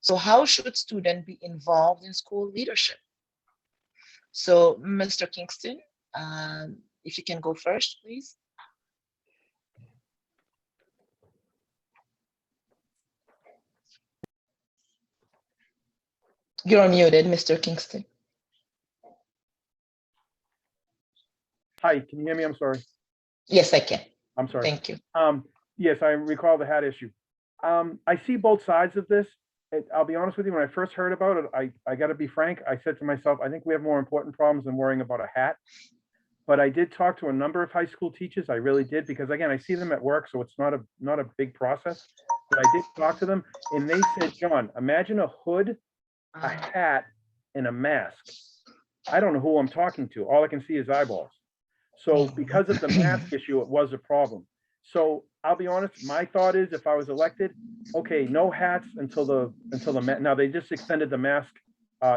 So how should students be involved in school leadership? So Mr. Kingston, if you can go first, please. You're muted, Mr. Kingston. Hi, can you hear me? I'm sorry. Yes, I can. I'm sorry. Thank you. Yes, I recall the hat issue. I see both sides of this. I'll be honest with you, when I first heard about it, I got to be frank, I said to myself, I think we have more important problems than worrying about a hat. But I did talk to a number of high school teachers. I really did, because again, I see them at work, so it's not a big process. But I did talk to them, and they said, John, imagine a hood, a hat, and a mask. I don't know who I'm talking to. All I can see is eyeballs. So because of the mask issue, it was a problem. So I'll be honest, my thought is, if I was elected, okay, no hats until the now they just extended the mask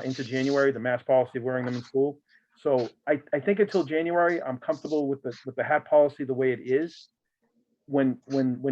into January, the mask policy of wearing them in school. So I think until January, I'm comfortable with the hat policy the way it is. When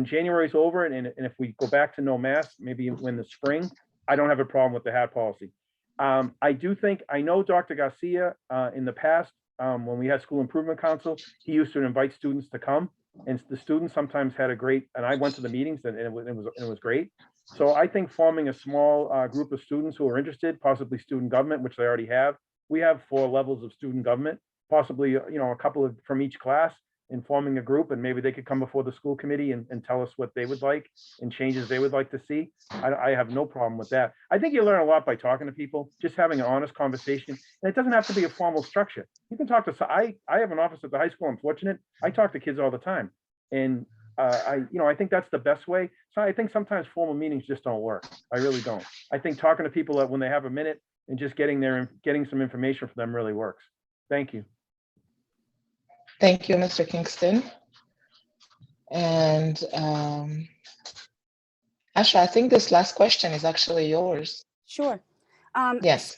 January is over, and if we go back to no mask, maybe in the spring, I don't have a problem with the hat policy. I do think, I know Dr. Garcia in the past, when we had School Improvement Council, he used to invite students to come, and the students sometimes had a great, and I went to the meetings, and it was great. So I think forming a small group of students who are interested, possibly student government, which they already have. We have 4 levels of student government, possibly a couple from each class, in forming a group, and maybe they could come before the school committee and tell us what they would like and changes they would like to see. I have no problem with that. I think you learn a lot by talking to people, just having an honest conversation. And it doesn't have to be a formal structure. You can talk to, I have an office at the high school. I'm fortunate. I talk to kids all the time. And I think that's the best way. So I think sometimes formal meetings just don't work. I really don't. I think talking to people when they have a minute and just getting some information from them really works. Thank you. Thank you, Mr. Kingston. And Aisha, I think this last question is actually yours. Sure. Yes.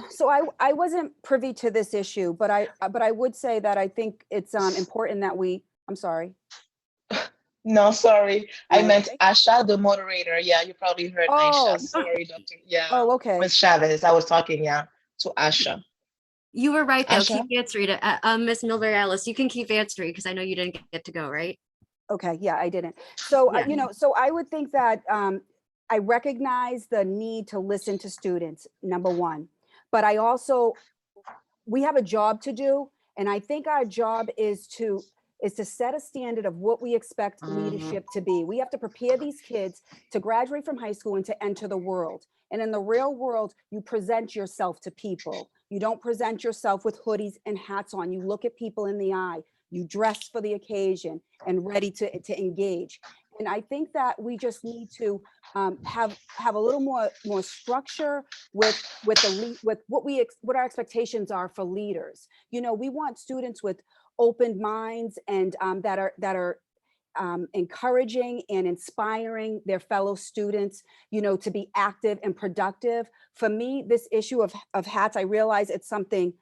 So I wasn't privy to this issue, but I would say that I think it's important that I'm sorry. No, sorry. I Oh, meant okay. Aisha, the moderator. Yeah, you probably heard Aisha. Sorry, Dr. Yeah. Oh, okay. Ms. Chavez, I was talking, to Aisha. You were right, though. Aisha? Keep answering it. Ms. Millbury Ellis, you can keep answering because I know you didn't get to go, right? Okay, yeah, I didn't. So, Yeah. so I would think that I recognize the need to listen to students, number one. But I also we have a job to do. And I think our job is to set a standard of what we expect leadership to be. We have to prepare these kids to graduate from high school and to enter the world. And in the real world, you present yourself to people. You don't present yourself with hoodies and hats on. You look at people in the eye. You dress for the occasion and ready to engage. And I think that we just need to have a little more structure with what our expectations are for leaders. You know, we want students with open minds and that are encouraging and inspiring their fellow students, you know, to be active and productive. For me, this issue of hats, I realize it's something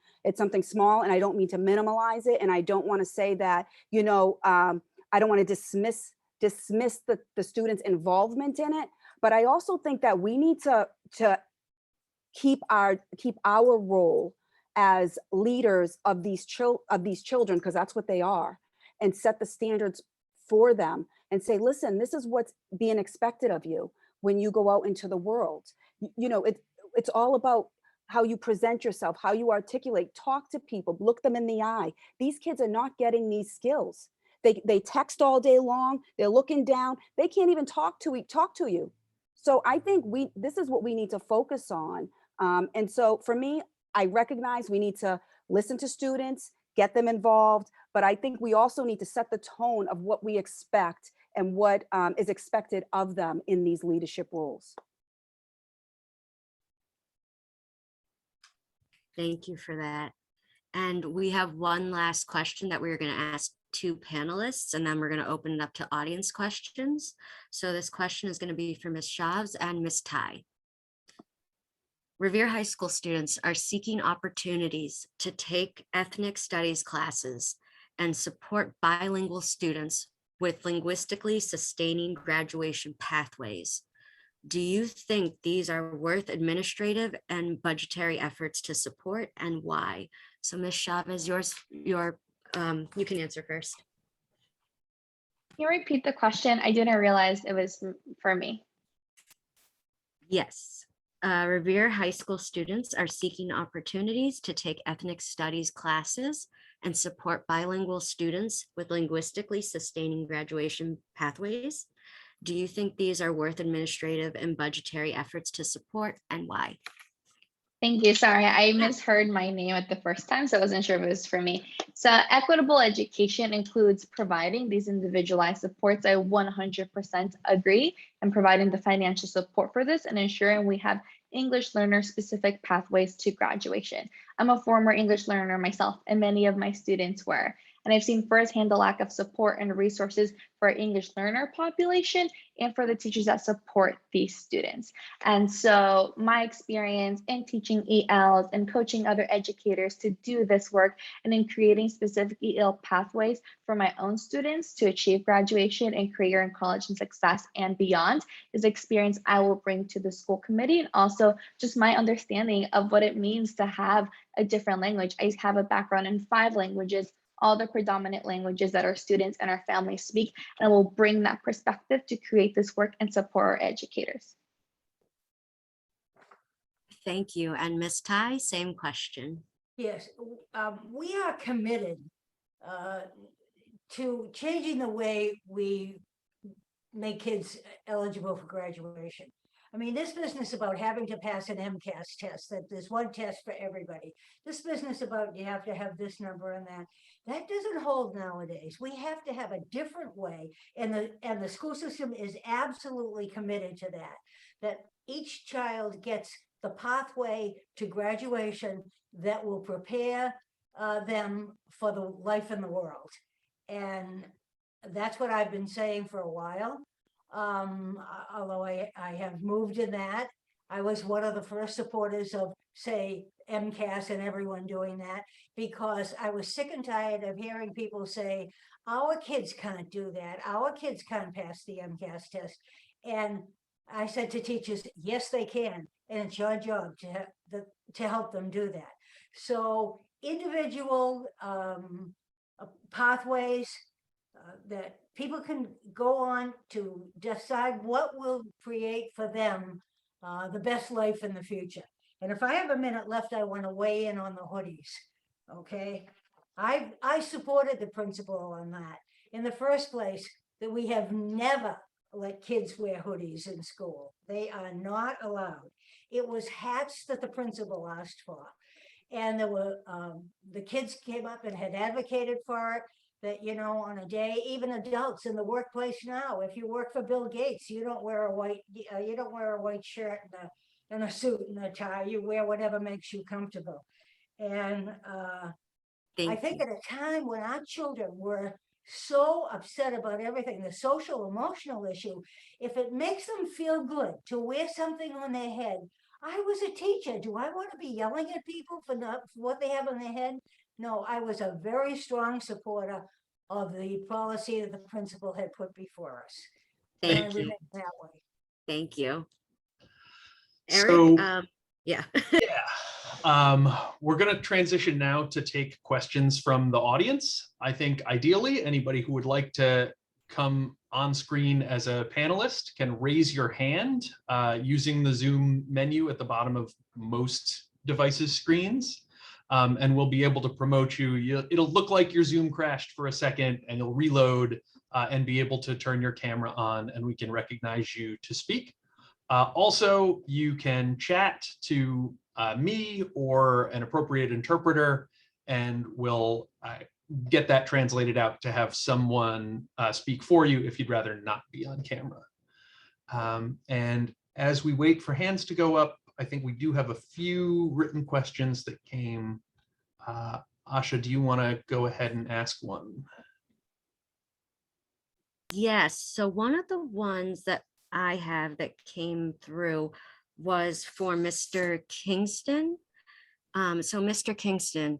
small, and I don't mean to minimize it. And I don't want to say that, you know, I don't want to dismiss the students' involvement in it. But I also think that we need to keep our role as leaders of these children, because that's what they are, and set the standards for them and say, listen, this is what's being expected of you when you go out into the world. You know, it's all about how you present yourself, how you articulate, talk to people, look them in the eye. These kids are not getting these skills. They text all day long. They're looking down. They can't even talk to you. So I think this is what we need to focus on. And so for me, I recognize we need to listen to students, get them involved, but I think we also need to set the tone of what we expect and what is expected of them in these leadership roles. Thank you for that. And we have one last question that we're going to ask two panelists, and then we're going to open it up to audience questions. So this question is going to be for Ms. Chavez and Ms. Tye. Revere High School students are seeking opportunities to take ethnic studies classes and support bilingual students with linguistically sustaining graduation pathways. Do you think these are worth administrative and budgetary efforts to support, and why? So Ms. Chavez, you can answer first. Can you repeat the question? I didn't realize it was for me. Yes. Revere High School students are seeking opportunities to take ethnic studies classes and support bilingual students with linguistically sustaining graduation pathways. Do you think these are worth administrative and budgetary efforts to support, and why? Thank you. Sorry, I misheard my name at the first time, so I wasn't sure if it was for me. So equitable education includes providing these individualized supports. I 100% agree, and providing the financial support for this and ensuring we have English learner specific pathways to graduation. I'm a former English learner myself, and many of my students were. And I've seen firsthand the lack of support and resources for our English learner population and for the teachers that support these students. And so my experience in teaching ELs and coaching other educators to do this work and in creating specific EL pathways for my own students to achieve graduation and career and college and success and beyond is experience I will bring to the school committee, and also just my understanding of what it means to have a different language. I have a background in 5 languages, all the predominant languages that our students and our families speak, and we'll bring that perspective to create this work and support our educators. Thank you. And Ms. Tye, same question. Yes, we are committed to changing the way we make kids eligible for graduation. I mean, this business about having to pass an MCAS test, that there's one test for everybody. This business about you have to have this number and that doesn't hold nowadays. We have to have a different way, and the school system is absolutely committed to that each child gets the pathway to graduation that will prepare them for the life in the world. And that's what I've been saying for a while. Although I have moved in that. I was one of the first supporters of, say, MCAS and everyone doing that, because I was sick and tired of hearing people say, our kids can't do that. Our kids can't pass the MCAS test. And I said to teachers, yes, they can. And it's your job to help them do that. So individual pathways that people can go on to decide what will create for them the best life in the future. And if I have a minute left, I want to weigh in on the hoodies. Okay, I supported the principal on that. In the first place, that we have never let kids wear hoodies in school. They are not allowed. It was hats that the principal asked for. And there were, the kids came up and had advocated for it, that, you know, on a day, even adults in the workplace now, if you work for Bill Gates, you don't wear a white shirt and a suit and a tie. You wear whatever makes you comfortable. And I Thank think you. at a time when our children were so upset about everything, the social emotional issue, if it makes them feel good to wear something on their head. I was a teacher. Do I want to be yelling at people for what they have on their head? No, I was a very strong supporter of the policy that the principal had put before us. And I Thank you. remain that way. Thank you. So- Eric, yeah. We're going to transition now to take questions from the audience. I think ideally anybody who would like to come on screen as a panelist can raise your hand using the Zoom menu at the bottom of most devices' screens. And we'll be able to promote you. It'll look like your Zoom crashed for a second and you'll reload and be able to turn your camera on and we can recognize you to speak. Also, you can chat to me or an appropriate interpreter, and we'll get that translated out to have someone speak for you if you'd rather not be on camera. And as we wait for hands to go up, I think we do have a few written questions that came. Aisha, do you want to go ahead and ask one? Yes. So one of the ones that I have that came through was for Mr. Kingston. So Mr. Kingston,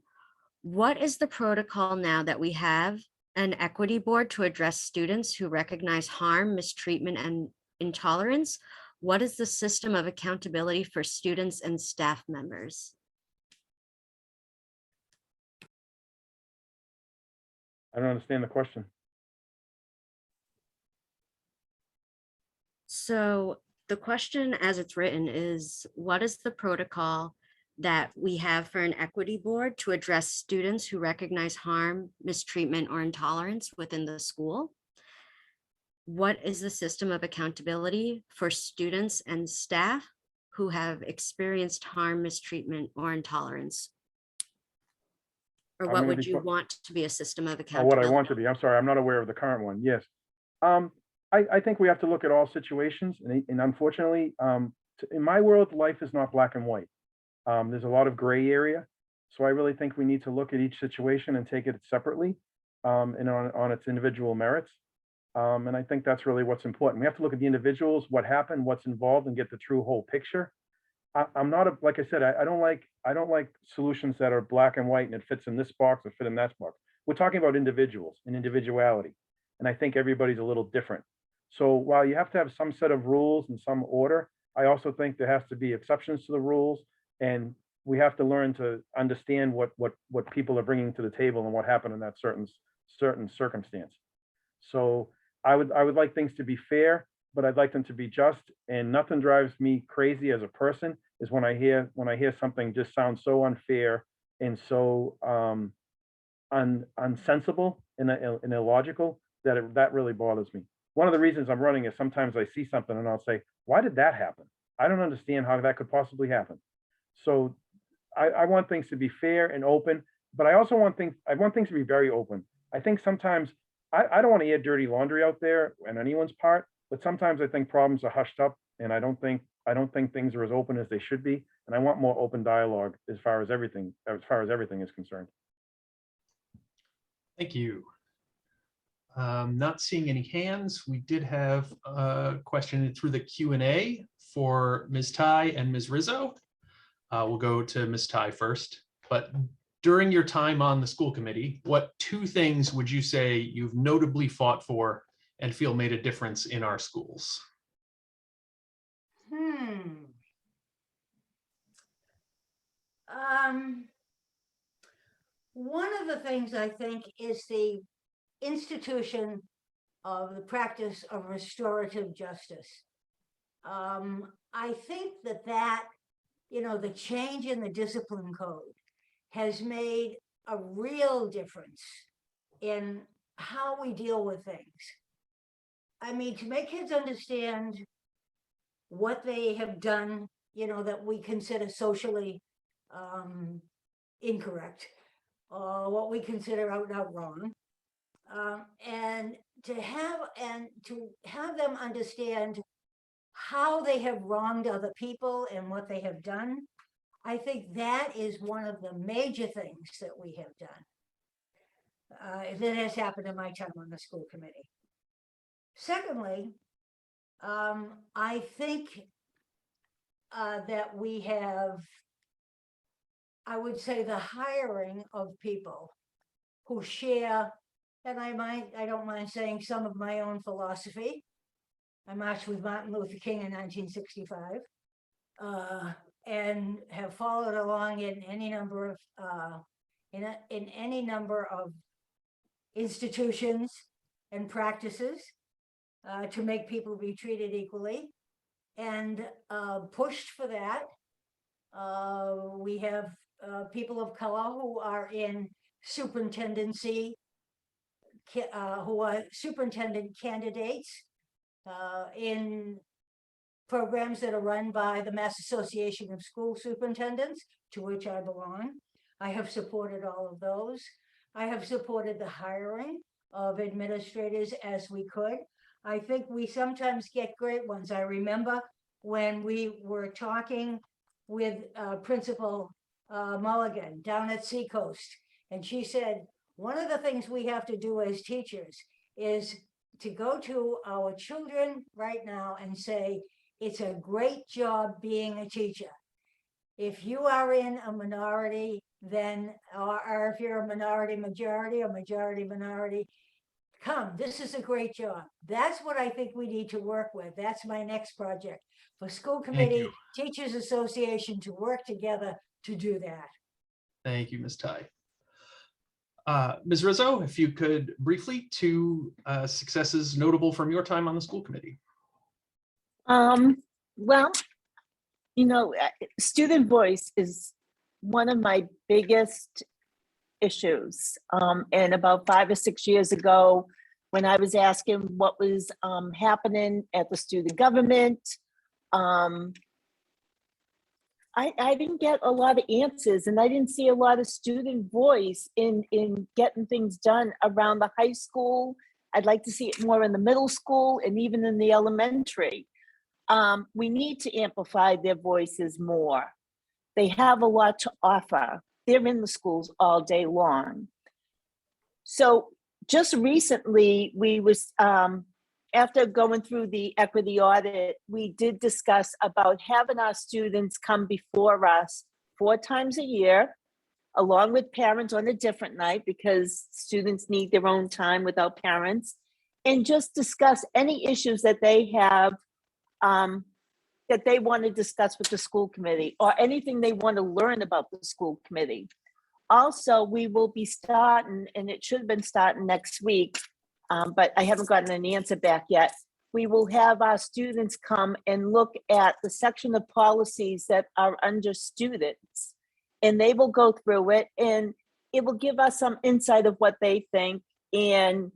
what is the protocol now that we have an equity board to address students who recognize harm, mistreatment, and intolerance? What is the system of accountability for students and staff members? I don't understand the question. So the question as it's written is, what is the protocol that we have for an equity board to address students who recognize harm, mistreatment, or intolerance within the school? What is the system of accountability for students and staff who have experienced harm, mistreatment, or intolerance? Or I'm what gonna would be you fu- want to be a system of Or accountability? what I want to be. I'm sorry, I'm not aware of the current one. Yes. I think we have to look at all situations, and unfortunately, in my world, life is not black and white. There's a lot of gray area. So I really think we need to look at each situation and take it separately and on its individual merits. And I think that's really what's important. We have to look at the individuals, what happened, what's involved, and get the true whole picture. I'm not a, like I said, I don't like solutions that are black and white and it fits in this box or fit in that box. We're talking about individuals and individuality. And I think everybody's a little different. So while you have to have some set of rules and some order, I also think there has to be exceptions to the rules, and we have to learn to understand what people are bringing to the table and what happened in that certain circumstance. So I would like things to be fair, but I'd like them to be just. And nothing drives me crazy as a person is when I hear something just sounds so unfair and so unsensible and illogical that really bothers me. One of the reasons I'm running is sometimes I see something and I'll say, why did that happen? I don't understand how that could possibly happen. So I want things to be fair and open, but I also want things to be very open. I think sometimes I don't want to air dirty laundry out there on anyone's part, but sometimes I think problems are hushed up, and I don't think things are as open as they should be. And I want more open dialogue as far as everything is concerned. Thank you. Not seeing any hands. We did have a question through the Q&A for Ms. Tye and Ms. Rizzo. We'll go to Ms. Tye first. But during your time on the school committee, what two things would you say you've notably fought for and feel made a difference in our schools? One of the things I think is the institution of the practice of restorative justice. I think that the change in the discipline code has made a real difference in how we deal with things. I mean, to make kids understand what they have done, you know, that we consider socially incorrect, or what we consider out and out wrong, and to have them understand how they have wronged other people and what they have done. I think that is one of the major things that we have done. That has happened in my time on the school committee. Secondly, I think that we have, I would say, the hiring of people who share, and I don't mind saying, some of my own philosophy. I marched with Martin Luther King in 1965, and have followed along in any number of in any number of institutions and practices to make people be treated equally, and pushed for that. We have people of color who are in superintendency, who are superintendent candidates in programs that are run by the Mass Association of School Superintendents, to which I belong. I have supported all of those. I have supported the hiring of administrators as we could. I think we sometimes get great ones. I remember when we were talking with Principal Mulligan down at Seacoast, and she said, one of the things we have to do as teachers is to go to our children right now and say, it's a great job being a teacher. If you are in a minority, then, or if you're a minority majority or majority minority, come, this is a great job. That's what I think we need to work with. That's my next project, for school committee, teachers association to work together to do that. Thank you, Ms. Tye. Ms. Rizzo, if you could briefly, two successes notable from your time on the school committee. Well, you know, student voice is one of my biggest issues. And about 5 or 6 years ago, when I was asking what was happening at the student government, I didn't get a lot of answers, and I didn't see a lot of student voice in getting things done around the high school. I'd like to see it more in the middle school and even in the elementary. We need to amplify their voices more. They have a lot to offer. They're in the schools all day long. So just recently, we was, after going through the equity audit, we did discuss about having our students come before us 4 times a year, along with parents on a different night, because students need their own time without parents, and just discuss any issues that they have that they want to discuss with the school committee, or anything they want to learn about the school committee. Also, we will be starting, and it should have been starting next week, but I haven't gotten an answer back yet. We will have our students come and look at the section of policies that are under students, and they will go through it, and it will give us some insight of what they think and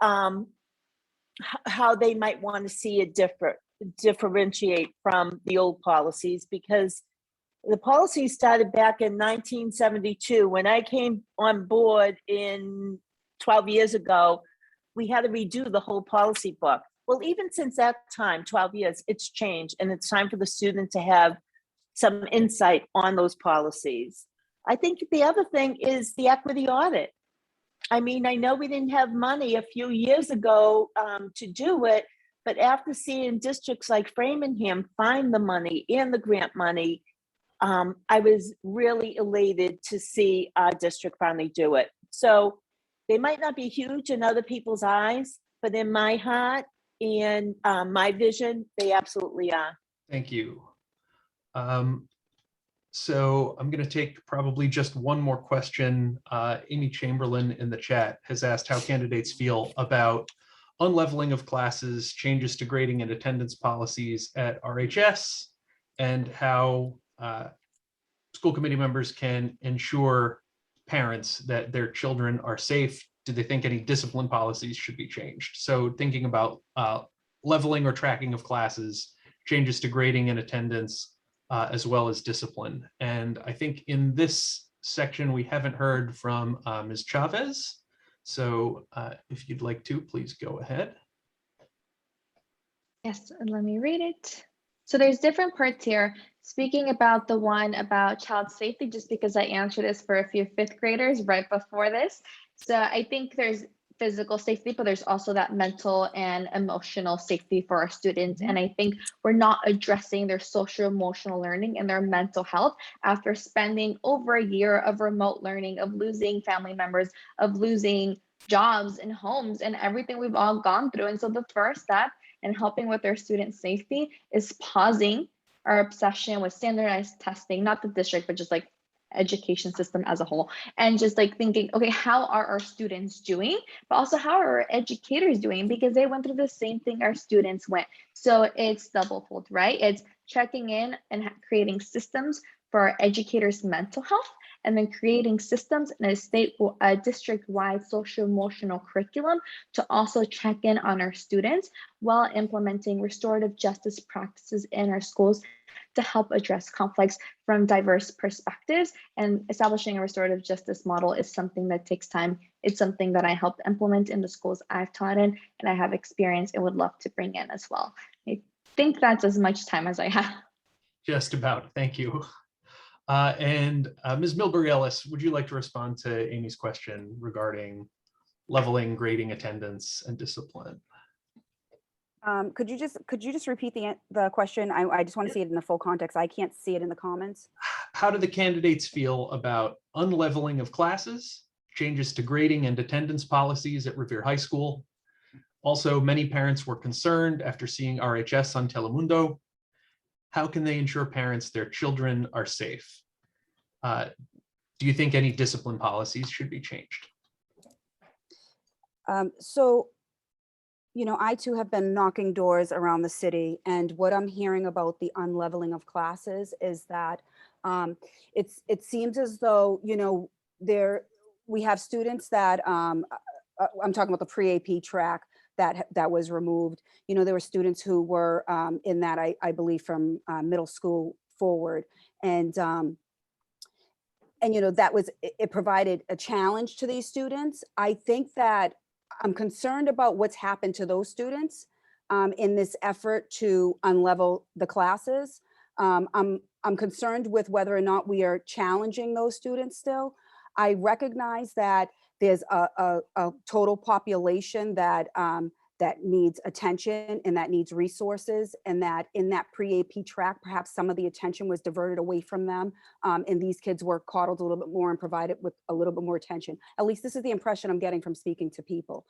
how they might want to see it differentiate from the old policies, because the policy started back in 1972. When I came on board in 12 years ago, we had to redo the whole policy book. Well, even since that time, 12 years, it's changed, and it's time for the student to have some insight on those policies. I think the other thing is the equity audit. I mean, I know we didn't have money a few years ago to do it, but after seeing districts like Framingham find the money and the grant money, I was really elated to see our district finally do it. So they might not be huge in other people's eyes, but in my heart and my vision, they absolutely are. Thank you. So I'm going to take probably just one more question. Amy Chamberlain in the chat has asked how candidates feel about unleveling of classes, changes to grading and attendance policies at RHS, and how school committee members can ensure parents that their children are safe? Do they think any discipline policies should be changed? So thinking about leveling or tracking of classes, changes to grading and attendance, as well as discipline. And I think in this section, we haven't heard from Ms. Chavez. So if you'd like to, please go ahead. Yes, and let me read it. So there's different parts here. Speaking about the one about child safety, just because I answered this for a few fifth graders right before this. So I think there's physical safety, but there's also that mental and emotional safety for our students. And I think we're not addressing their social emotional learning and their mental health after spending over a year of remote learning, of losing family members, of losing jobs and homes and everything we've all gone through. And so the first step in helping with their student safety is pausing our obsession with standardized testing, not the district, but just like education system as a whole, and just like thinking, okay, how are our students doing, but also how are our educators doing, because they went through the same thing our students went. So it's double fold, right? It's checking in and creating systems for our educators' mental health, and then creating systems in a district-wide social emotional curriculum to also check in on our students while implementing restorative justice practices in our schools to help address conflicts from diverse perspectives. And establishing a restorative justice model is something that takes time. It's something that I helped implement in the schools I've taught in, and I have experience and would love to bring in as well. I think that's as much time as I have. Just about, thank you. And Ms. Millbury Ellis, would you like to respond to Amy's question regarding leveling, grading, attendance, and discipline? Could you just repeat the question? I just want to see it in the full context. I can't see it in the comments. How do the candidates feel about unleveling of classes, changes to grading and attendance policies at Revere High School? Also, many parents were concerned after seeing RHS on Telemundo. How can they ensure parents their children are safe? Do you think any discipline policies should be changed? So, you know, I too have been knocking doors around the city, and what I'm hearing about the unleveling of classes is that it seems as though, you know, we have students that I'm talking about the pre-AP track that was removed. You know, there were students who were in that, I believe, from middle school forward, and you know, it provided a challenge to these students. I think that I'm concerned about what's happened to those students in this effort to unlevel the classes. I'm concerned with whether or not we are challenging those students still. I recognize that there's a total population that needs attention and that needs resources, and that in that pre-AP track, perhaps some of the attention was diverted away from them, and these kids were coddled a little bit more and provided with a little bit more attention. At least this is the impression I'm getting from speaking to people.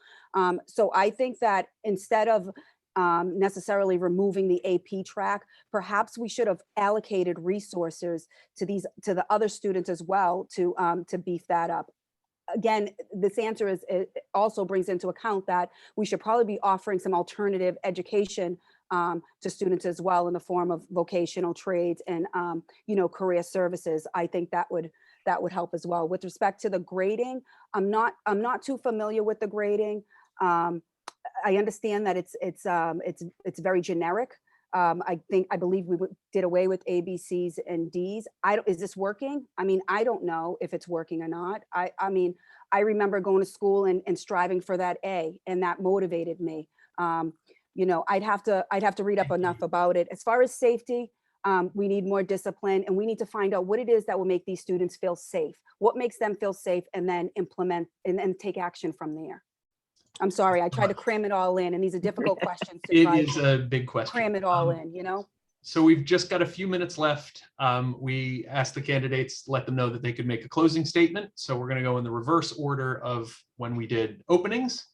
So I think that instead of necessarily removing the AP track, perhaps we should have allocated resources to the other students as well to beef that up. Again, this answer it also brings into account that we should probably be offering some alternative education to students as well in the form of vocational trades and you know, career services. I think that would help as well. With respect to the grading, I'm not too familiar with the grading. I understand that it's very generic. I believe we did away with A, B, C's, and D's. Is this working? I mean, I don't know if it's working or not. I mean, I remember going to school and striving for that A, and that motivated me. You know, I'd have to read up enough about it. As far as safety, we need more discipline, and we need to find out what it is that will make these students feel safe. What makes them feel safe, and then implement and take action from there. I'm sorry, I tried to cram it all in, and these are difficult questions to try It is a big question. Cram it all in, you know? So we've just got a few minutes left. We asked the candidates, let them know that they could make a closing statement. So we're going to go in the reverse order of when we did openings,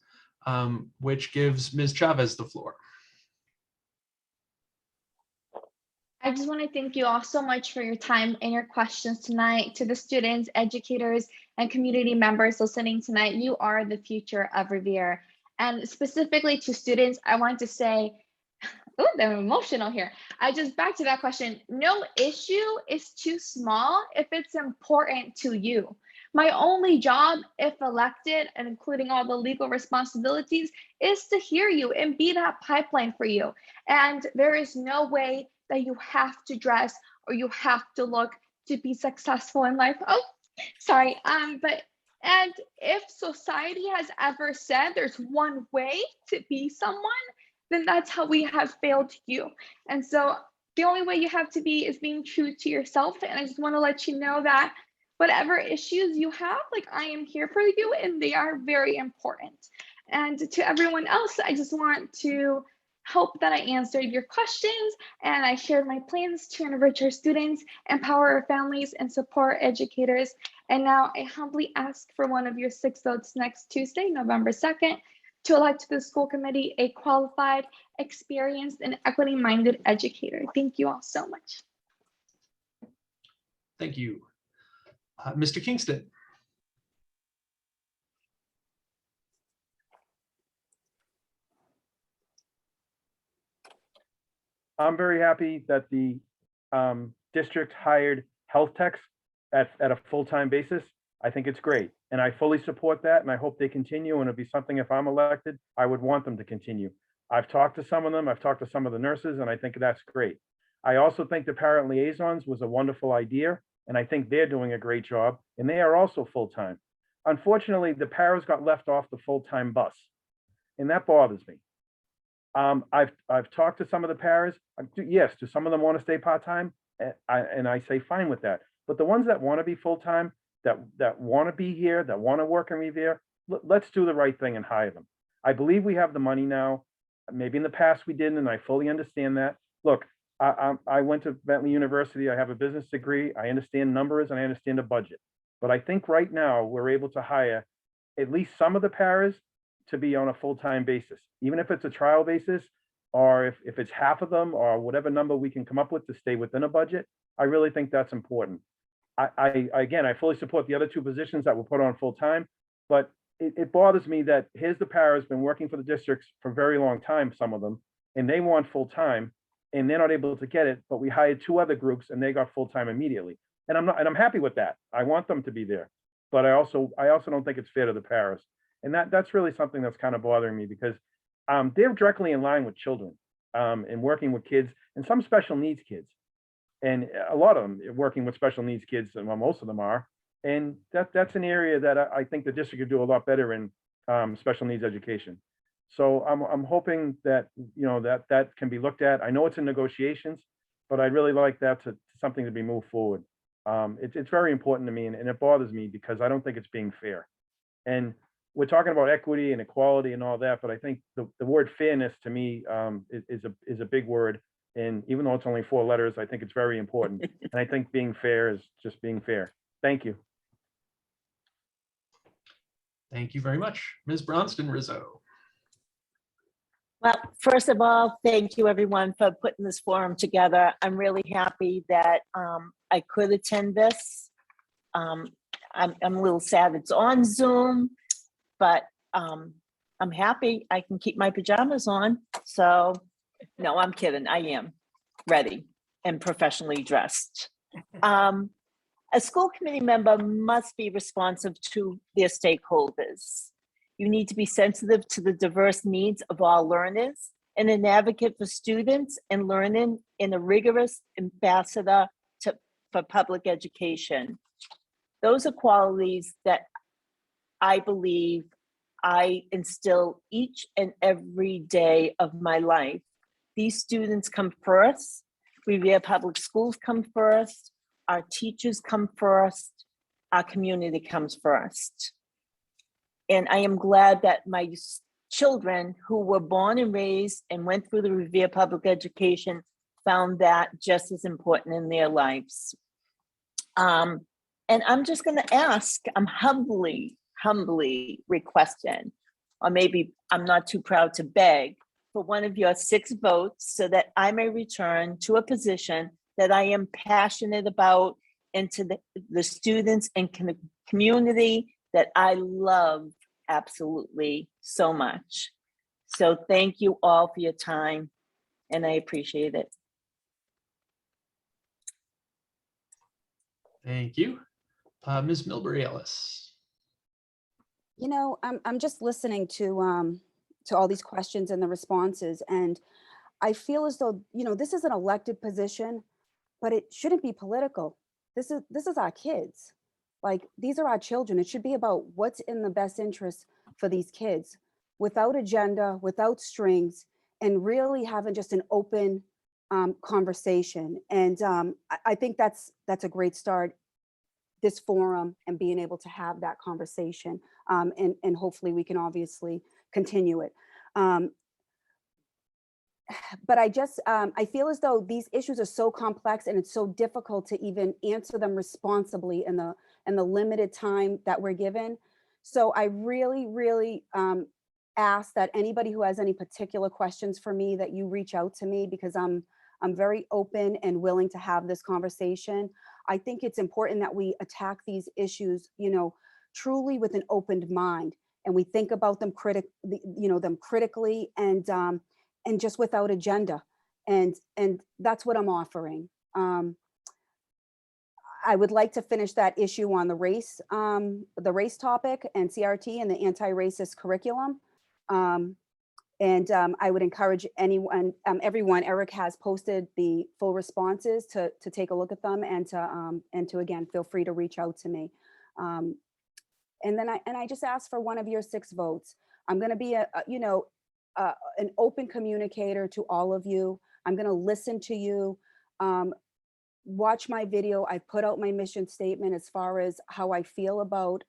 which gives Ms. Chavez the floor. I just want to thank you all so much for your time and your questions tonight. To the students, educators, and community members listening tonight, you are the future of Revere. And specifically to students, I want to say, oh, I'm emotional here. Back to that question, no issue is too small if it's important to you. My only job, if elected, and including all the legal responsibilities, is to hear you and be that pipeline for you. And there is no way that you have to dress or you have to look to be successful in life. Oh, sorry. And if society has ever said there's one way to be someone, then that's how we have failed you. And so the only way you have to be is being true to yourself. And I just want to let you know that whatever issues you have, like, I am here for you, and they are very important. And to everyone else, I just want to hope that I answered your questions and I shared my plans to enrich our students, empower our families, and support educators. And now I humbly ask for one of your 6 votes next Tuesday, November 2nd, to elect to the school committee a qualified, experienced, and equity-minded educator. Thank you all so much. Thank you. Mr. Kingston. I'm very happy that the district hired health techs at a full-time basis. I think it's great. And I fully support that. And I hope they continue. And it'll be something, if I'm elected, I would want them to continue. I've talked to some of them. I've talked to some of the nurses, and I think that's great. I also think the parent liaisons was a wonderful idea. And I think they're doing a great job. And they are also full-time. Unfortunately, the paras got left off the full-time bus. And that bothers me. I've talked to some of the paras. Yes, do some of them want to stay part-time? And I say fine with that. But the ones that want to be full-time, that want to be here, that want to work in Revere, let's do the right thing and hire them. I believe we have the money now. Maybe in the past we didn't, and I fully understand that. Look, I went to Bentley University. I have a business degree. I understand numbers and I understand the budget. But I think right now we're able to hire at least some of the paras to be on a full-time basis, even if it's a trial basis, or if it's half of them, or whatever number we can come up with to stay within a budget. I really think that's important. Again, I fully support the other 2 positions that were put on full-time, but it bothers me that here's the paras been working for the districts for a very long time, some of them, and they want full-time, and they're not able to get it, but we hired 2 other groups and they got full-time immediately. And I'm happy with that. I want them to be there, but I also don't think it's fair to the paras. And that's really something that's kind of bothering me, because they're directly in line with children and working with kids, and some special needs kids. And a lot of them are working with special needs kids, and well, most of them are. And that's an area that I think the district could do a lot better in, special needs education. So I'm hoping that, you know, that can be looked at. I know it's in negotiations, but I'd really like that to something to be moved forward. It's very important to me, and it bothers me because I don't think it's being fair. And we're talking about equity and equality and all that, but I think the word fairness to me is a big word. And even though it's only 4 letters, I think it's very important. And I think being fair is just being fair. Thank you. Thank you very much. Ms. Bronsdon-Rizzo. Well, first of all, thank you everyone for putting this forum together. I'm really happy that I could attend this. I'm a little sad it's on Zoom, but I'm happy I can keep my pajamas on. So no, I'm kidding. I am ready and professionally dressed. A school committee member must be responsive to their stakeholders. You need to be sensitive to the diverse needs of all learners and an advocate for students and learning and a rigorous ambassador for public education. Those are qualities that I believe I instill each and every day of my life. These students come first. Revere Public Schools come first. Our teachers come first. Our community comes first. And I am glad that my children who were born and raised and went through the Revere Public Education found that just as important in their lives. And I'm just going to ask, I'm humbly requesting, or maybe I'm not too proud to beg, for one of your 6 votes so that I may return to a position that I am passionate about and to the students and community that I love absolutely so much. So thank you all for your time, and I appreciate it. Thank you. Ms. Millbury Ellis. You know, I'm just listening to all these questions and the responses, and I feel as though, you know, this is an elected position, but it shouldn't be political. This is our kids. Like, these are our children. It should be about what's in the best interest for these kids, without agenda, without strings, and really having just an open conversation. And I think that's a great start, this forum, and being able to have that conversation. And hopefully we can obviously continue it. But I feel as though these issues are so complex, and it's so difficult to even answer them responsibly in the limited time that we're given. So I really ask that anybody who has any particular questions for me, that you reach out to me, because I'm very open and willing to have this conversation. I think it's important that we attack these issues, you know, truly with an opened mind, and we think about them critically, and just without agenda. And that's what I'm offering. I would like to finish that issue on the race topic and CRT and the anti-racist curriculum. I would encourage everyone, Eric has posted the full responses to take a look at them, and to again, feel free to reach out to me. And I just ask for one of your 6 votes. I'm going to be an open communicator to all of you. I'm going to listen to you. Watch my video. I put out my mission statement as far as how I feel about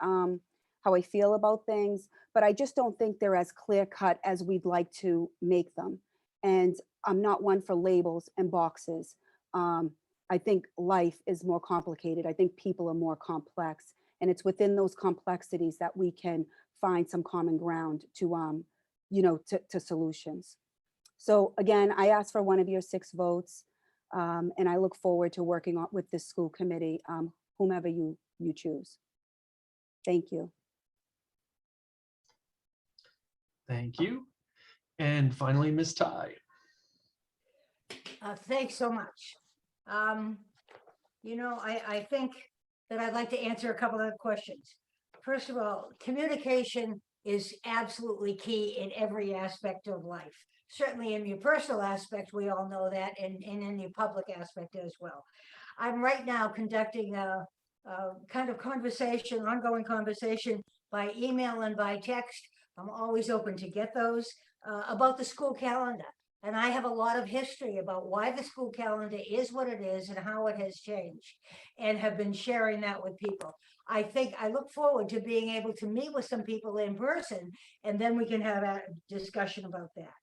things, but I just don't think they're as clear cut as we'd like to make them. And I'm not one for labels and boxes. I think life is more complicated. I think people are more complex, and it's within those complexities that we can find some common ground to solutions. So again, I ask for one of your 6 votes, and I look forward to working with this school committee, whomever you choose. Thank you. Thank you. And finally, Ms. Tye. Thanks so much. I think that I'd like to answer a couple of questions. First of all, communication is absolutely key in every aspect of life. Certainly in your personal aspect, we all know that, and in your public aspect as well. I'm right now conducting a kind of ongoing conversation by email and by text. I'm always open to get those about the school calendar. And I have a lot of history about why the school calendar is what it is and how it has changed, and have been sharing that with people. I look forward to being able to meet with some people in person, and then we can have a discussion about that.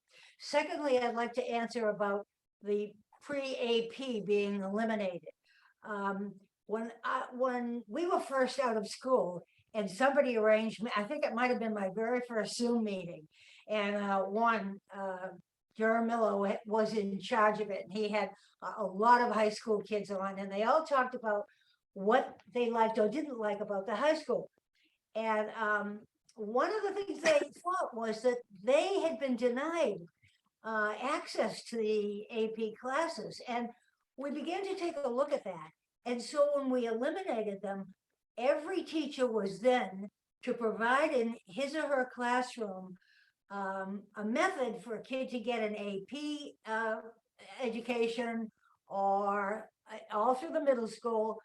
Secondly, I'd like to answer about the pre-AP being eliminated. When we were first out of school, and somebody arranged, I think it might have been my very first Zoom meeting, and Jeremy Miller was in charge of it, and he had a lot of high school kids on, and they all talked about what they liked or didn't like about the high school. And one of the things they thought was that they had been denied access to the AP classes, and we began to take a look at that. And so when we eliminated them, every teacher was then to provide in his or her classroom a method for a kid to get an AP education, or all through the middle school.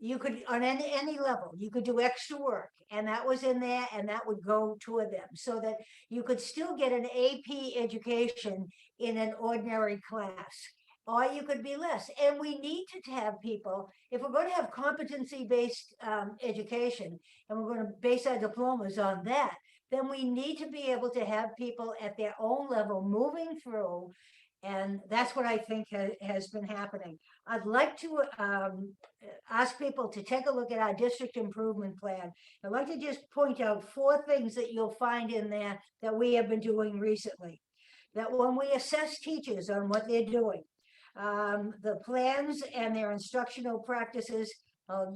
You could, on any level, you could do extra work, and that was in there, and that would go toward them, so that you could still get an AP education in an ordinary class, or you could be less. And we need to have people, if we're going to have competency-based education, and we're going to base our diplomas on that, then we need to be able to have people at their own level moving through. And that's what I think has been happening. I'd like to ask people to take a look at our district improvement plan. I'd like to just point out 4 things that you'll find in there that we have been doing recently. That when we assess teachers on what they're doing, the plans and their instructional practices are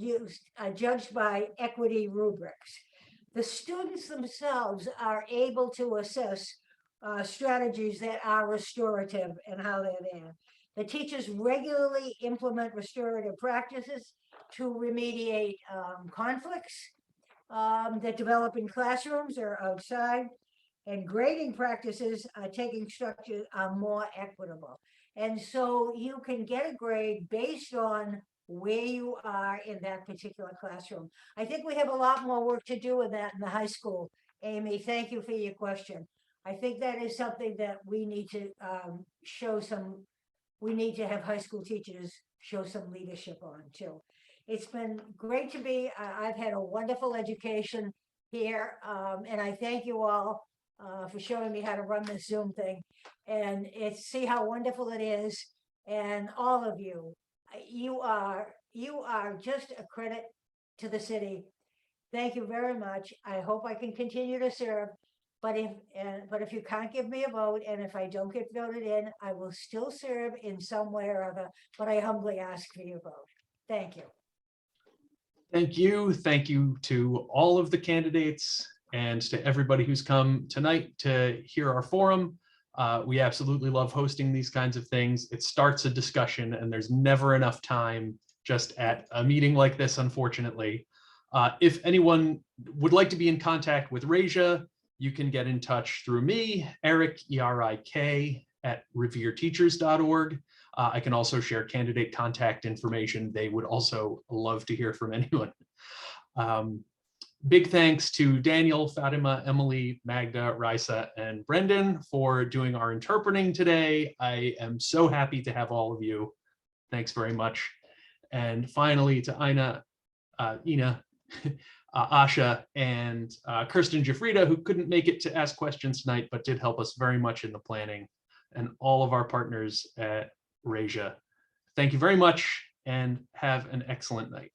judged by equity rubrics. The students themselves are able to assess strategies that are restorative and how they're there. The teachers regularly implement restorative practices to remediate conflicts that develop in classrooms or outside. And grading practices taking structures are more equitable. And so you can get a grade based on where you are in that particular classroom. I think we have a lot more work to do with that in the high school. Amy, thank you for your question. I think that is something that we need to we need to have high school teachers show some leadership on too. It's been great to be, I've had a wonderful education here, and I thank you all for showing me how to run this Zoom thing, and see how wonderful it is. And all of you, you are just a credit to the city. Thank you very much. I hope I can continue to serve, but if you can't give me a vote, and if I don't get voted in, I will still serve in some way or other, but I humbly ask for your vote. Thank you. Thank you. Thank you to all of the candidates and to everybody who's come tonight to hear our forum. We absolutely love hosting these kinds of things. It starts a discussion, and there's never enough time just at a meeting like this, unfortunately. If anyone would like to be in contact with Raja, you can get in touch through me, Eric, ERIK, at revereteachers.org. I can also share candidate contact information. They would also love to hear from anyone. Big thanks to Daniel, Fatima, Emily, Magda, Raisa, and Brendan for doing our interpreting today. I am so happy to have all of you. Thanks very much. And finally to Ina, Asha, and Kirsten Jafrida, who couldn't make it to ask questions tonight, but did help us very much in the planning, and all of our partners at Raja. Thank you very much, and have an excellent night.